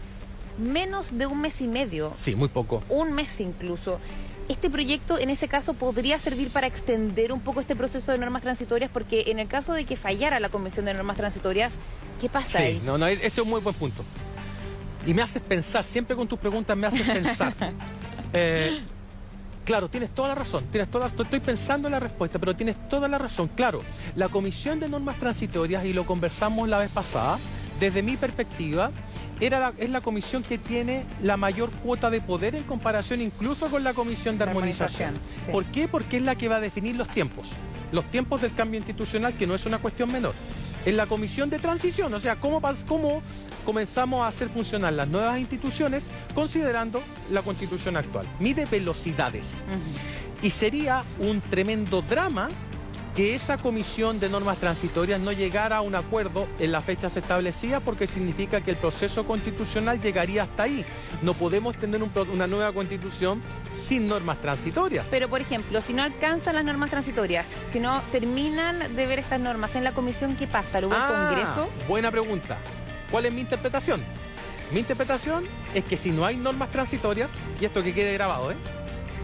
menos de 1 mes y medio.
Sí, muy poco.
1 mes incluso. Este proyecto, en ese caso, podría servir para extender un poco este proceso de normas transitorias, porque en el caso de que fallara la Comisión de Normas Transitorias, ¿qué pasa ahí?
Sí, ese es un muy buen punto. Y me haces pensar, siempre con tus preguntas me haces pensar. Claro, tienes toda la razón, estoy pensando en la respuesta, pero tienes toda la razón. Claro, la Comisión de Normas Transitorias, y lo conversamos la vez pasada, desde mi perspectiva, es la comisión que tiene la mayor cuota de poder en comparación incluso con la Comisión de Armonización.
Sí.
¿Por qué? Porque es la que va a definir los tiempos del cambio institucional, que no es una cuestión menor. En la comisión de transición, o sea, cómo comenzamos a hacer funcionar las nuevas instituciones considerando la Constitución actual. Mide velocidades. Y sería un tremendo drama que esa comisión de normas transitorias no llegara a un acuerdo en las fechas establecidas, porque significa que el proceso constitucional llegaría hasta ahí. No podemos tener una nueva constitución sin normas transitorias.
Pero, por ejemplo, si no alcanzan las normas transitorias, si no terminan de ver estas normas en la comisión, ¿qué pasa? ¿Lo va al Congreso?
Buena pregunta. ¿Cuál es mi interpretación? Mi interpretación es que si no hay normas transitorias, y esto que quede grabado,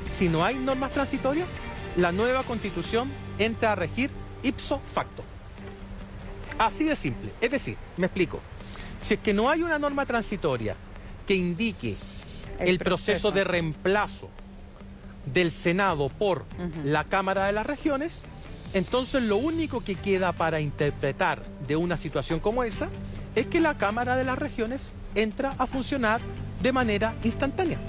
si no hay normas transitorias, la nueva constitución entra a regir ipso facto. Así de simple. Es decir, me explico. Si es que no hay una norma transitoria que indique el proceso de reemplazo del Senado por la Cámara de las Regiones, entonces lo único que queda para interpretar de una situación como esa es que la Cámara de las Regiones entra a funcionar de manera instantánea.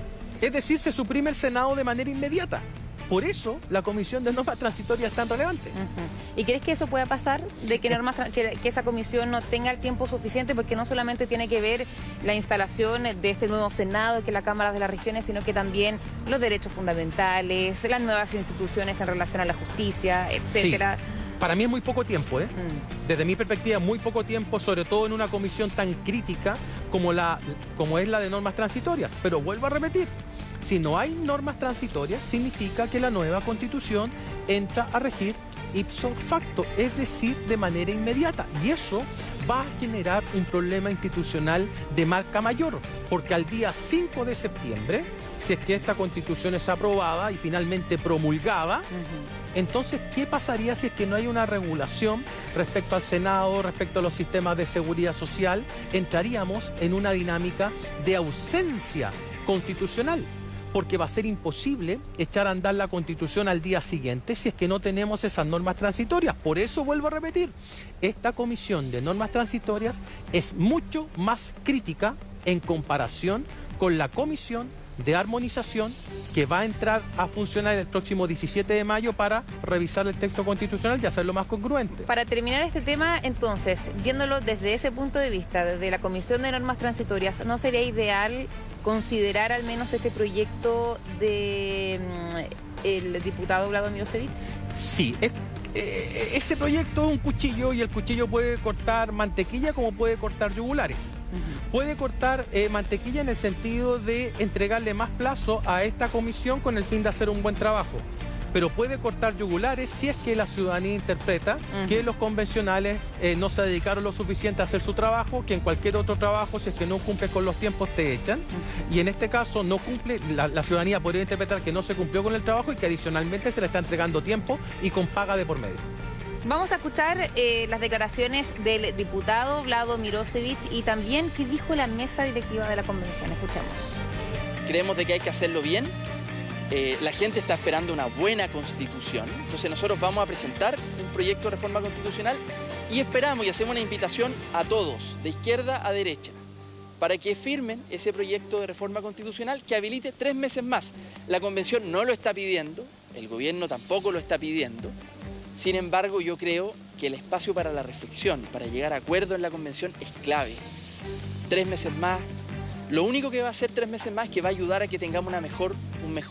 Es decir, se suprime el Senado de manera inmediata. Por eso la Comisión de Normas Transitorias es tan relevante.
¿Y crees que eso pueda pasar? De que, que esa comisión no tenga el tiempo suficiente, porque no solamente tiene que ver la instalación de este nuevo Senado, que es la Cámara de las Regiones, sino que también los derechos fundamentales, las nuevas instituciones en relación a la justicia, etcétera.
Sí. Para mí es muy poco tiempo, Desde mi perspectiva, muy poco tiempo, sobre todo en una comisión tan crítica como es la de normas transitorias. Pero vuelvo a repetir, si no hay normas transitorias, significa que la nueva Constitución entra a regir ipso facto, es decir, de manera inmediata. Y eso va a generar un problema institucional de marca mayor, porque al día 5 de septiembre, si es que esta Constitución es aprobada y finalmente promulgada, entonces, ¿qué pasaría si es que no hay una regulación respecto al Senado, respecto a los sistemas de seguridad social? Entraríamos en una dinámica de ausencia constitucional, porque va a ser imposible echar a andar la Constitución al día siguiente si es que no tenemos esas normas transitorias. Por eso vuelvo a repetir, esta Comisión de Normas Transitorias es mucho más crítica en comparación con la Comisión de armonización que va a entrar a funcionar el próximo 17 de mayo para revisar el texto constitucional y hacerlo más congruente.
Para terminar este tema, entonces, viéndolo desde ese punto de vista, desde la Comisión de Normas Transitorias, ¿no sería ideal considerar al menos este proyecto de el diputado Vlado Mirosevic?
Sí, ese proyecto es un cuchillo y el cuchillo puede cortar mantequilla como puede cortar yugulares. Puede cortar mantequilla en el sentido de entregarle más plazo a esta comisión con el fin de hacer un buen trabajo. Pero puede cortar yugulares si es que la ciudadanía interpreta que los convencionales no se dedicaron lo suficiente a hacer su trabajo, que en cualquier otro trabajo, si es que no cumple con los tiempos, te echan. Y en este caso no cumple, la ciudadanía podría interpretar que no se cumplió con el trabajo y que adicionalmente se le está entregando tiempo y con paga de por medio.
Vamos a escuchar las declaraciones del diputado Vlado Mirosevic y también qué dijo la mesa directiva de la convención. Escuchemos.
Creemos de que hay que hacerlo bien. La gente está esperando una buena constitución, entonces nosotros vamos a presentar un proyecto de reforma constitucional y esperamos y hacemos una invitación a todos, de izquierda a derecha, para que firmen ese proyecto de reforma constitucional que habilite 3 meses más. La convención no lo está pidiendo, el gobierno tampoco lo está pidiendo. Sin embargo, yo creo que el espacio para la reflexión, para llegar a acuerdo en la convención es clave. 3 meses más, lo único que va a hacer 3 meses más es que va a ayudar a que tengamos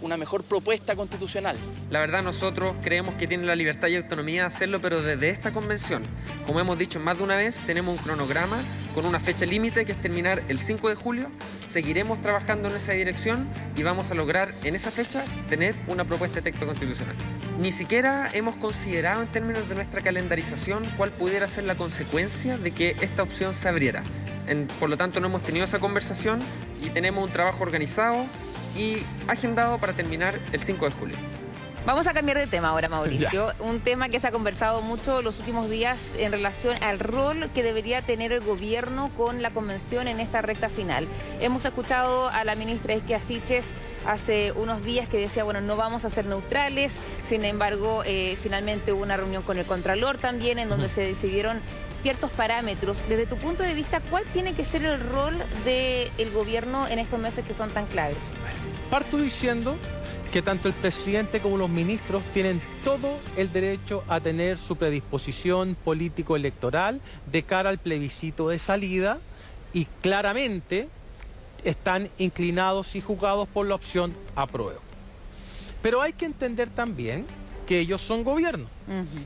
una mejor propuesta constitucional.
La verdad, nosotros creemos que tienen la libertad y autonomía de hacerlo, pero desde esta convención, como hemos dicho más de una vez, tenemos un cronograma con una fecha límite que es terminar el 5 de julio. Seguiremos trabajando en esa dirección y vamos a lograr en esa fecha tener una propuesta de texto constitucional. Ni siquiera hemos considerado en términos de nuestra calendarización cuál pudiera ser la consecuencia de que esta opción se abriera. Por lo tanto, no hemos tenido esa conversación y tenemos un trabajo organizado y agendado para terminar el 5 de julio.
Vamos a cambiar de tema ahora, Mauricio. Un tema que se ha conversado mucho los últimos días en relación al rol que debería tener el gobierno con la convención en esta recta final. Hemos escuchado a la ministra Isquia Siches hace unos días que decía, bueno, no vamos a ser neutrales. Sin embargo, finalmente hubo una reunión con el Contralor también en donde se decidieron ciertos parámetros. Desde tu punto de vista, ¿cuál tiene que ser el rol del gobierno en estos meses que son tan claves?
Parto diciendo que tanto el presidente como los ministros tienen todo el derecho a tener su predisposición político-electoral de cara al plebiscito de salida y claramente están inclinados y jugados por la opción apruebo. Pero hay que entender también que ellos son gobierno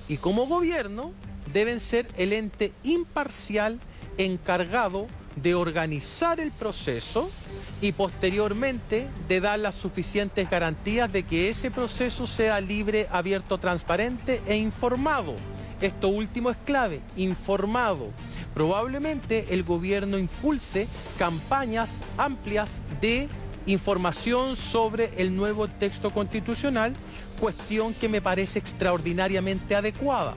y como gobierno deben ser el ente imparcial encargado de organizar el proceso y posteriormente de dar las suficientes garantías de que ese proceso sea libre, abierto, transparente e informado. Esto último es clave, informado. Probablemente el gobierno impulse campañas amplias de información sobre el nuevo texto constitucional, cuestión que me parece extraordinariamente adecuada.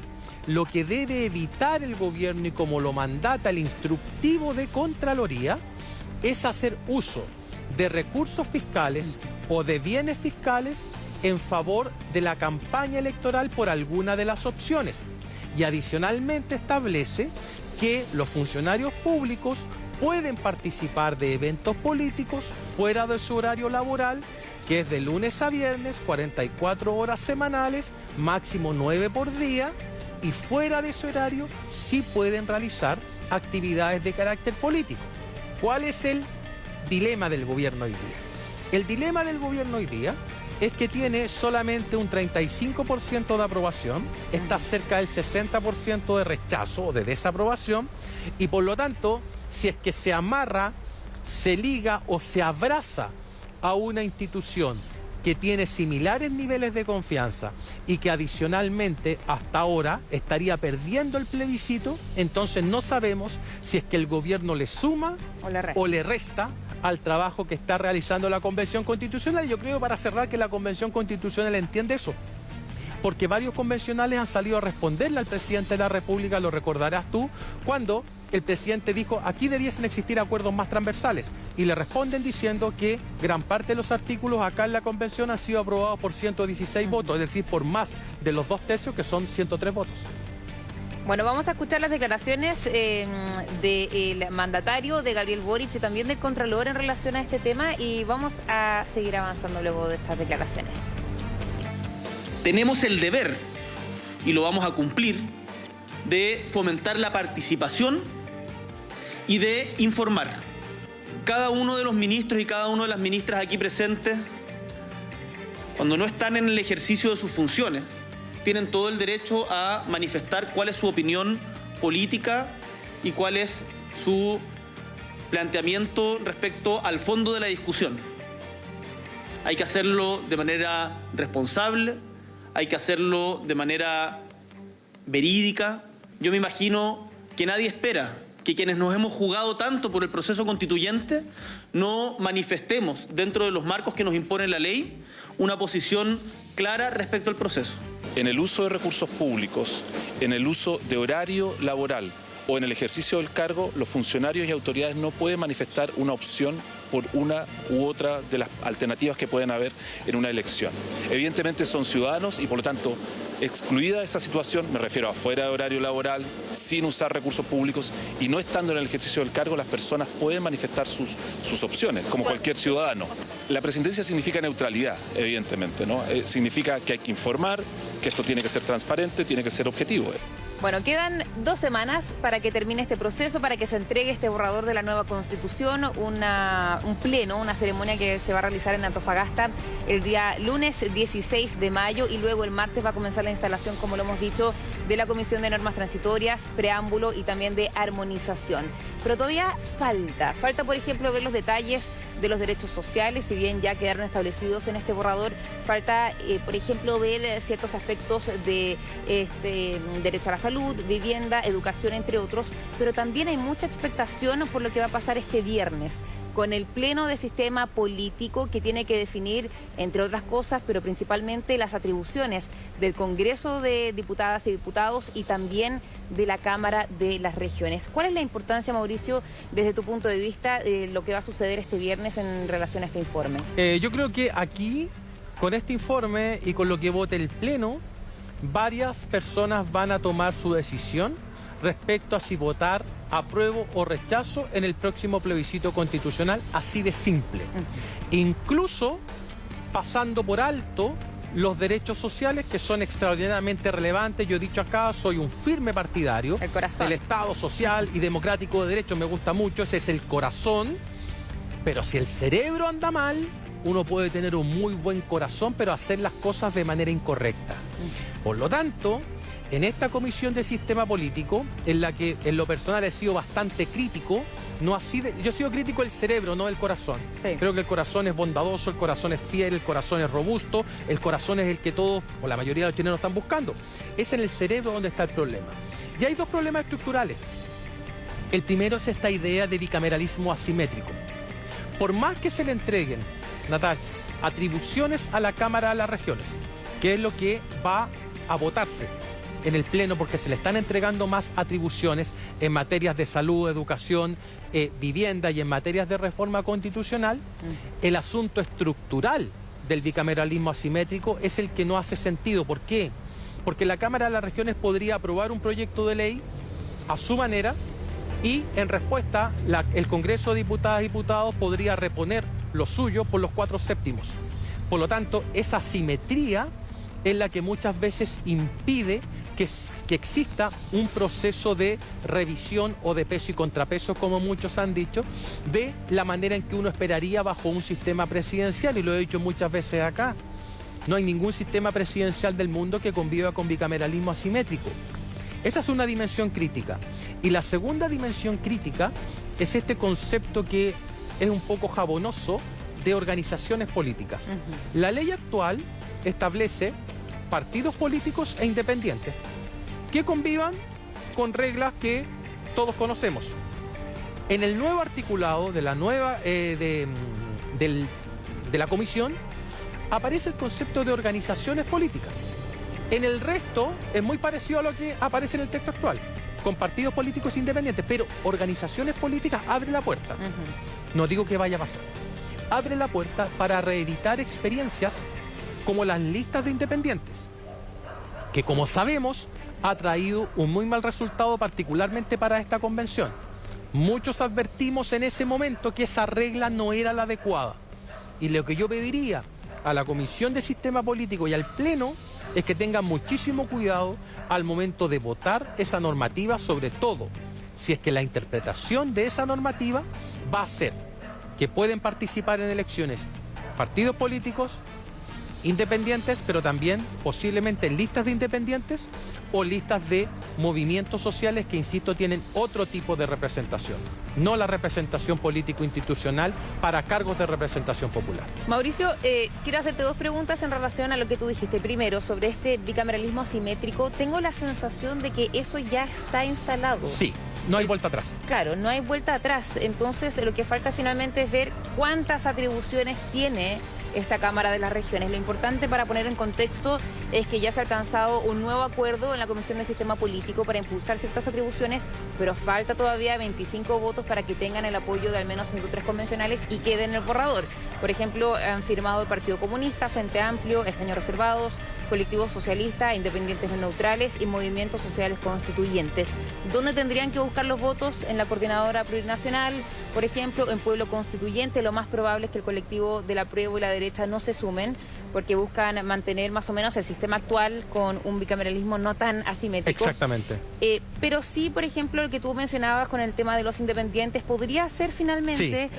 Lo que debe evitar el gobierno y como lo mandata el instructivo de Contraloría es hacer uso de recursos fiscales o de bienes fiscales en favor de la campaña electoral por alguna de las opciones. Y adicionalmente establece que los funcionarios públicos pueden participar de eventos políticos fuera de su horario laboral, que es de lunes a viernes, 44 horas semanales, máximo 9 por día, y fuera de ese horario sí pueden realizar actividades de carácter político. ¿Cuál es el dilema del gobierno hoy día? El dilema del gobierno hoy día es que tiene solamente un 35% de aprobación, está cerca del 60% de rechazo o de desaprobación, y por lo tanto, si es que se amarra, se liga o se abraza a una institución que tiene similares niveles de confianza y que adicionalmente hasta ahora estaría perdiendo el plebiscito, entonces no sabemos si es que el gobierno le suma o le resta al trabajo que está realizando la Convención Constitucional. Y yo creo, para cerrar, que la Convención Constitucional entiende eso, porque varios convencionales han salido a responderle al presidente de la República, lo recordarás tú, cuando el presidente dijo aquí debiesen existir acuerdos más transversales, y le responden diciendo que gran parte de los artículos acá en la Convención han sido aprobados por 116 votos, es decir, por más de los 2/3, que son 103 votos.
Bueno, vamos a escuchar las declaraciones del mandatario, de Gabriel Boric y también del Contralor en relación a este tema, y vamos a seguir avanzando luego de estas declaraciones.
Tenemos el deber, y lo vamos a cumplir, de fomentar la participación y de informar. Cada uno de los ministros y cada una de las ministras aquí presentes, cuando no están en el ejercicio de sus funciones, tienen todo el derecho a manifestar cuál es su opinión política y cuál es su planteamiento respecto al fondo de la discusión. Hay que hacerlo de manera responsable, hay que hacerlo de manera verídica. Yo me imagino que nadie espera que quienes nos hemos jugado tanto por el proceso constituyente no manifestemos dentro de los marcos que nos impone la ley una posición clara respecto al proceso.
En el uso de recursos públicos, en el uso de horario laboral o en el ejercicio del cargo, los funcionarios y autoridades no pueden manifestar una opción por una u otra de las alternativas que pueden haber en una elección. Evidentemente son ciudadanos y por lo tanto, excluida esa situación, me refiero a fuera de horario laboral, sin usar recursos públicos y no estando en el ejercicio del cargo, las personas pueden manifestar sus opciones, como cualquier ciudadano. La presidencia significa neutralidad, evidentemente, ¿no? Significa que hay que informar, que esto tiene que ser transparente, tiene que ser objetivo.
Bueno, quedan 2 semanas para que termine este proceso, para que se entregue este borrador de la nueva Constitución, un pleno, una ceremonia que se va a realizar en Antofagasta el día lunes 16 de mayo y luego el martes va a comenzar la instalación, como lo hemos dicho, de la Comisión de Normas Transitorias, preámbulo y también de armonización. Pero todavía falta por ejemplo ver los detalles de los derechos sociales, si bien ya quedaron establecidos en este borrador, falta por ejemplo ver ciertos aspectos de derecho a la salud, vivienda, educación, entre otros, pero también hay mucha expectación por lo que va a pasar este viernes con el pleno de sistema político que tiene que definir, entre otras cosas, pero principalmente las atribuciones del Congreso de Diputadas y Diputados y también de la Cámara de las Regiones. ¿Cuál es la importancia, Mauricio, desde tu punto de vista, de lo que va a suceder este viernes en relación a este informe?
Yo creo que aquí, con este informe y con lo que vote el pleno, varias personas van a tomar su decisión respecto a si votar apruebo o rechazo en el próximo plebiscito constitucional, así de simple. Incluso pasando por alto los derechos sociales, que son extraordinariamente relevantes. Yo he dicho acá, soy un firme partidario del Estado social y democrático de derecho, me gusta mucho, ese es el corazón, pero si el cerebro anda mal, uno puede tener un muy buen corazón, pero hacer las cosas de manera incorrecta. Por lo tanto, en esta comisión de sistema político, en la que en lo personal he sido bastante crítico, yo he sido crítico del cerebro, no del corazón. Sí. Creo que el corazón es bondadoso, el corazón es fiel, el corazón es robusto, el corazón es el que todos, o la mayoría de los chilenos, están buscando. Es en el cerebro donde está el problema. Y hay 2 problemas estructurales. El primero es esta idea de bicameralismo asimétrico. Por más que se le entreguen, Natalia, atribuciones a la Cámara de las Regiones, que es lo que va a votarse en el pleno, porque se le están entregando más atribuciones en materias de salud, educación, vivienda y en materias de reforma constitucional, el asunto estructural del bicameralismo asimétrico es el que no hace sentido. ¿Por qué? Porque la Cámara de las Regiones podría aprobar un proyecto de ley a su manera y en respuesta el Congreso de Diputadas y Diputados podría reponer lo suyo por los 4/7. Por lo tanto, esa asimetría es la que muchas veces impide que exista un proceso de revisión o de peso y contrapeso, como muchos han dicho, de la manera en que uno esperaría bajo un sistema presidencial, y lo he dicho muchas veces acá. No hay ningún sistema presidencial del mundo que conviva con bicameralismo asimétrico. Esa es una dimensión crítica. Y la segunda dimensión crítica es este concepto que es un poco jabonoso de organizaciones políticas. La ley actual establece partidos políticos e independientes que convivan con reglas que todos conocemos. En el nuevo articulado de la nueva de la comisión aparece el concepto de organizaciones políticas. En el resto es muy parecido a lo que aparece en el texto actual, con partidos políticos independientes, pero organizaciones políticas abre la puerta. No digo que vaya a pasar. Abre la puerta para reeditar experiencias como las listas de independientes, que como sabemos ha traído un muy mal resultado, particularmente para esta convención. Muchos advertimos en ese momento que esa regla no era la adecuada. Y lo que yo pediría a la Comisión de Sistema Político y al Pleno es que tengan muchísimo cuidado al momento de votar esa normativa, sobre todo si es que la interpretación de esa normativa va a ser que pueden participar en elecciones partidos políticos independientes, pero también posiblemente listas de independientes o listas de movimientos sociales que, insisto, tienen otro tipo de representación, no la representación político-institucional para cargos de representación popular.
Mauricio, quiero hacerte dos preguntas en relación a lo que tú dijiste. Primero, sobre este bicameralismo asimétrico, tengo la sensación de que eso ya está instalado.
Sí, no hay vuelta atrás.
Claro, no hay vuelta atrás. Entonces, lo que falta finalmente es ver cuántas atribuciones tiene esta Cámara de las Regiones. Lo importante, para poner en contexto, es que ya se ha alcanzado un nuevo acuerdo en la Comisión de Sistema Político para impulsar ciertas atribuciones, pero falta todavía 25 votos para que tengan el apoyo de al menos 103 convencionales y queden en el borrador. Por ejemplo, han firmado el Partido Comunista, Frente Amplio, Escaños Reservados, Colectivos Socialistas, Independientes Neutrales y Movimientos Sociales Constituyentes. ¿Dónde tendrían que buscar los votos? En la Coordinadora Plurinacional, por ejemplo, en Pueblo Constituyente. Lo más probable es que el colectivo del apruebo y la derecha no se sumen, porque buscan mantener más o menos el sistema actual con un bicameralismo no tan asimétrico.
Exactamente.
Pero sí, por ejemplo, el que tú mencionabas con el tema de los independientes, podría ser finalmente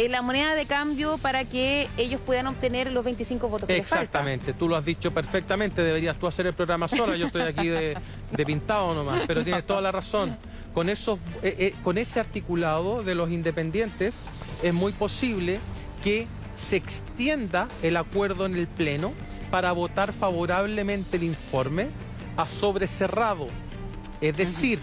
la moneda de cambio para que ellos puedan obtener los 25 votos que les faltan.
Exactamente, tú lo has dicho perfectamente, deberías tú hacer el programa sola, yo estoy aquí de pintado nomás, pero tienes toda la razón. Con ese articulado de los independientes es muy posible que se extienda el acuerdo en el Pleno para votar favorablemente el informe a sobre cerrado. Es decir,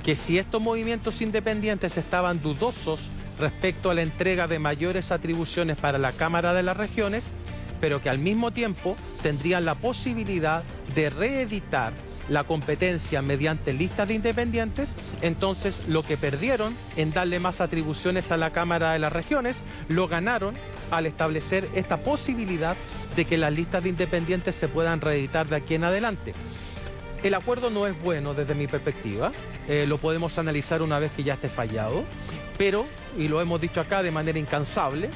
que si estos movimientos independientes estaban dudosos respecto a la entrega de mayores atribuciones para la Cámara de las Regiones, pero que al mismo tiempo tendrían la posibilidad de reeditar la competencia mediante listas de independientes, entonces lo que perdieron en darle más atribuciones a la Cámara de las Regiones, lo ganaron al establecer esta posibilidad de que las listas de independientes se puedan reeditar de aquí en adelante. El acuerdo no es bueno desde mi perspectiva, lo podemos analizar una vez que ya esté fallado, pero, y lo hemos dicho acá de manera incansable,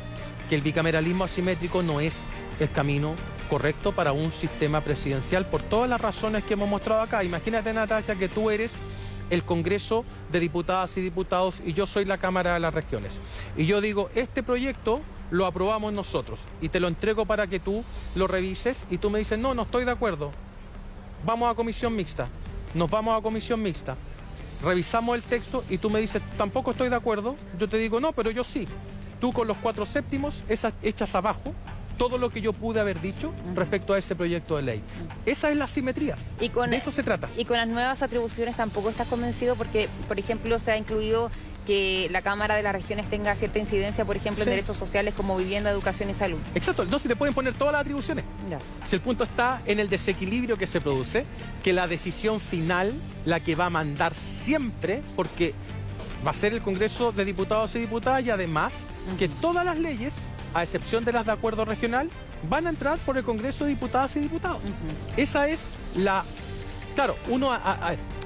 que el bicameralismo asimétrico no es el camino correcto para un sistema presidencial por todas las razones que hemos mostrado acá. Imagínate, Natalia, que tú eres el Congreso de Diputadas y Diputados y yo soy la Cámara de las Regiones. Y yo digo, este proyecto lo aprobamos nosotros y te lo entrego para que tú lo revises y tú me dices, no estoy de acuerdo. Vamos a comisión mixta. Nos vamos a comisión mixta. Revisamos el texto y tú me dices, tampoco estoy de acuerdo. Yo te digo, no, pero yo sí. Tú con los 4/7 echas abajo todo lo que yo pude haber dicho respecto a ese proyecto de ley. Esa es la asimetría. De eso se trata.
Y con las nuevas atribuciones tampoco estás convencido porque, por ejemplo, se ha incluido que la Cámara de las Regiones tenga cierta incidencia, por ejemplo, en derechos sociales como vivienda, educación y salud.
Exacto, no se le pueden poner todas las atribuciones. Ya. Si el punto está en el desequilibrio que se produce, que la decisión final, la que va a mandar siempre, porque va a ser el Congreso de Diputados y Diputadas y además que todas las leyes, a excepción de las de acuerdo regional, van a entrar por el Congreso de Diputadas y Diputados. Esa es la... Claro,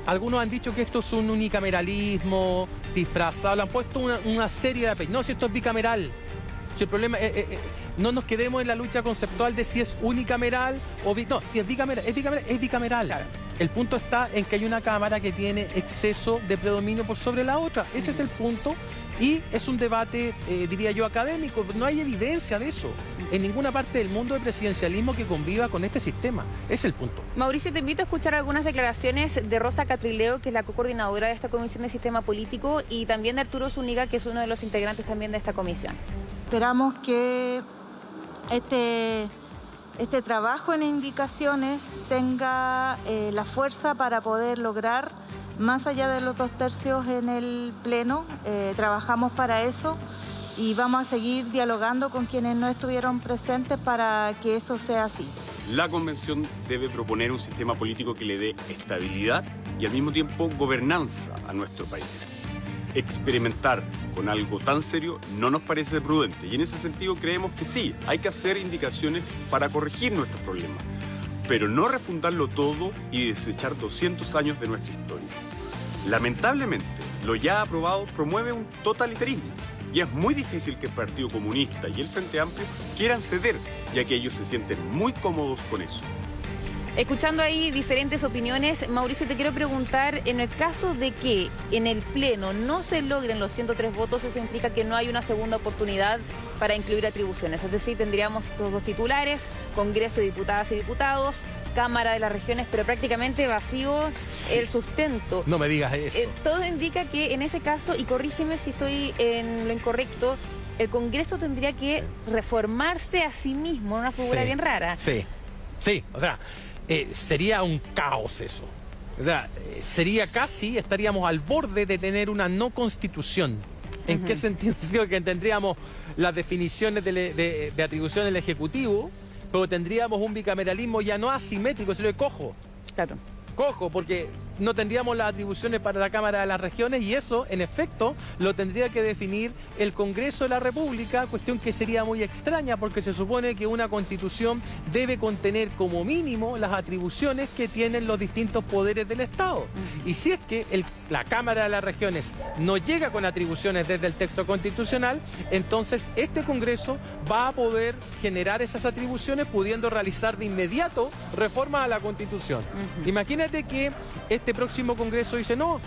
algunos han dicho que esto es un unicameralismo disfrazado, le han puesto una serie de apellidos. No, si esto es bicameral. Si el problema no nos quedemos en la lucha conceptual de si es unicameral o... No, si es bicameral, es bicameral. Claro. El punto está en que hay una Cámara que tiene exceso de predominio por sobre la otra. Ese es el punto. Y es un debate, diría yo, académico. No hay evidencia de eso en ninguna parte del mundo de presidencialismo que conviva con este sistema. Ese es el punto.
Mauricio, te invito a escuchar algunas declaraciones de Rosa Catrileo, que es la coordinadora de esta Comisión de Sistema Político, y también de Arturo Zúñiga, que es uno de los integrantes también de esta comisión.
Esperamos que este trabajo en indicaciones tenga la fuerza para poder lograr más allá de los 2/3 en el Pleno. Trabajamos para eso y vamos a seguir dialogando con quienes no estuvieron presentes para que eso sea así.
La Convención debe proponer un sistema político que le dé estabilidad y al mismo tiempo gobernanza a nuestro país. Experimentar con algo tan serio no nos parece prudente y en ese sentido creemos que sí, hay que hacer indicaciones para corregir nuestros problemas. pero no refundarlo todo y desechar 200 años de nuestra historia. Lamentablemente, lo ya aprobado promueve un totalitarismo y es muy difícil que el Partido Comunista y el Frente Amplio quieran ceder, ya que ellos se sienten muy cómodos con eso.
Escuchando ahí diferentes opiniones, Mauricio, te quiero preguntar, en el caso de que en el Pleno no se logren los 103 votos, eso implica que no hay una segunda oportunidad para incluir atribuciones. Es decir, tendríamos estos dos titulares, Congreso de Diputadas y Diputados, Cámara de las Regiones, pero prácticamente vacío el sustento.
No me digas eso.
Todo indica que en ese caso, y corrígeme si estoy en lo incorrecto, el Congreso tendría que reformarse a sí mismo, una figura bien rara.
Sí, o sea... sería un caos eso. O sea, estaríamos al borde de tener una no constitución. ¿En qué sentido? Que tendríamos las definiciones de atribución del Ejecutivo, pero tendríamos un bicameralismo ya no asimétrico, sino cojo.
Claro.
Cojo, porque no tendríamos las atribuciones para la Cámara de las Regiones y eso, en efecto, lo tendría que definir el Congreso de la República, cuestión que sería muy extraña porque se supone que una Constitución debe contener como mínimo las atribuciones que tienen los distintos poderes del Estado. Y si es que la Cámara de las Regiones no llega con atribuciones desde el texto constitucional, entonces este Congreso va a poder generar esas atribuciones pudiendo realizar de inmediato reformas a la Constitución. Imagínate que este próximo Congreso dice, no,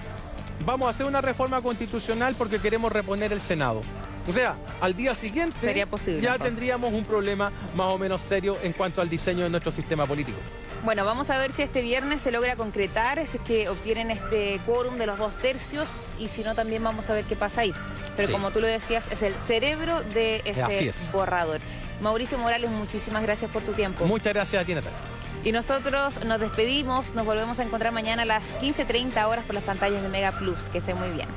vamos a hacer una reforma constitucional porque queremos reponer el Senado. O sea, al día siguiente
sería posible,
ya tendríamos un problema más o menos serio en cuanto al diseño de nuestro sistema político.
Bueno, vamos a ver si este viernes se logra concretar, si es que obtienen este quórum de los 2/3 y si no también vamos a ver qué pasa ahí. Pero como tú lo decías, es el cerebro de este borrador. Mauricio Morales, muchísimas gracias por tu tiempo.
Muchas gracias a ti, Natalia.
Y nosotros nos despedimos, nos volvemos a encontrar mañana a las 15:30 horas por las pantallas de Mega Plus. Que esté muy bien.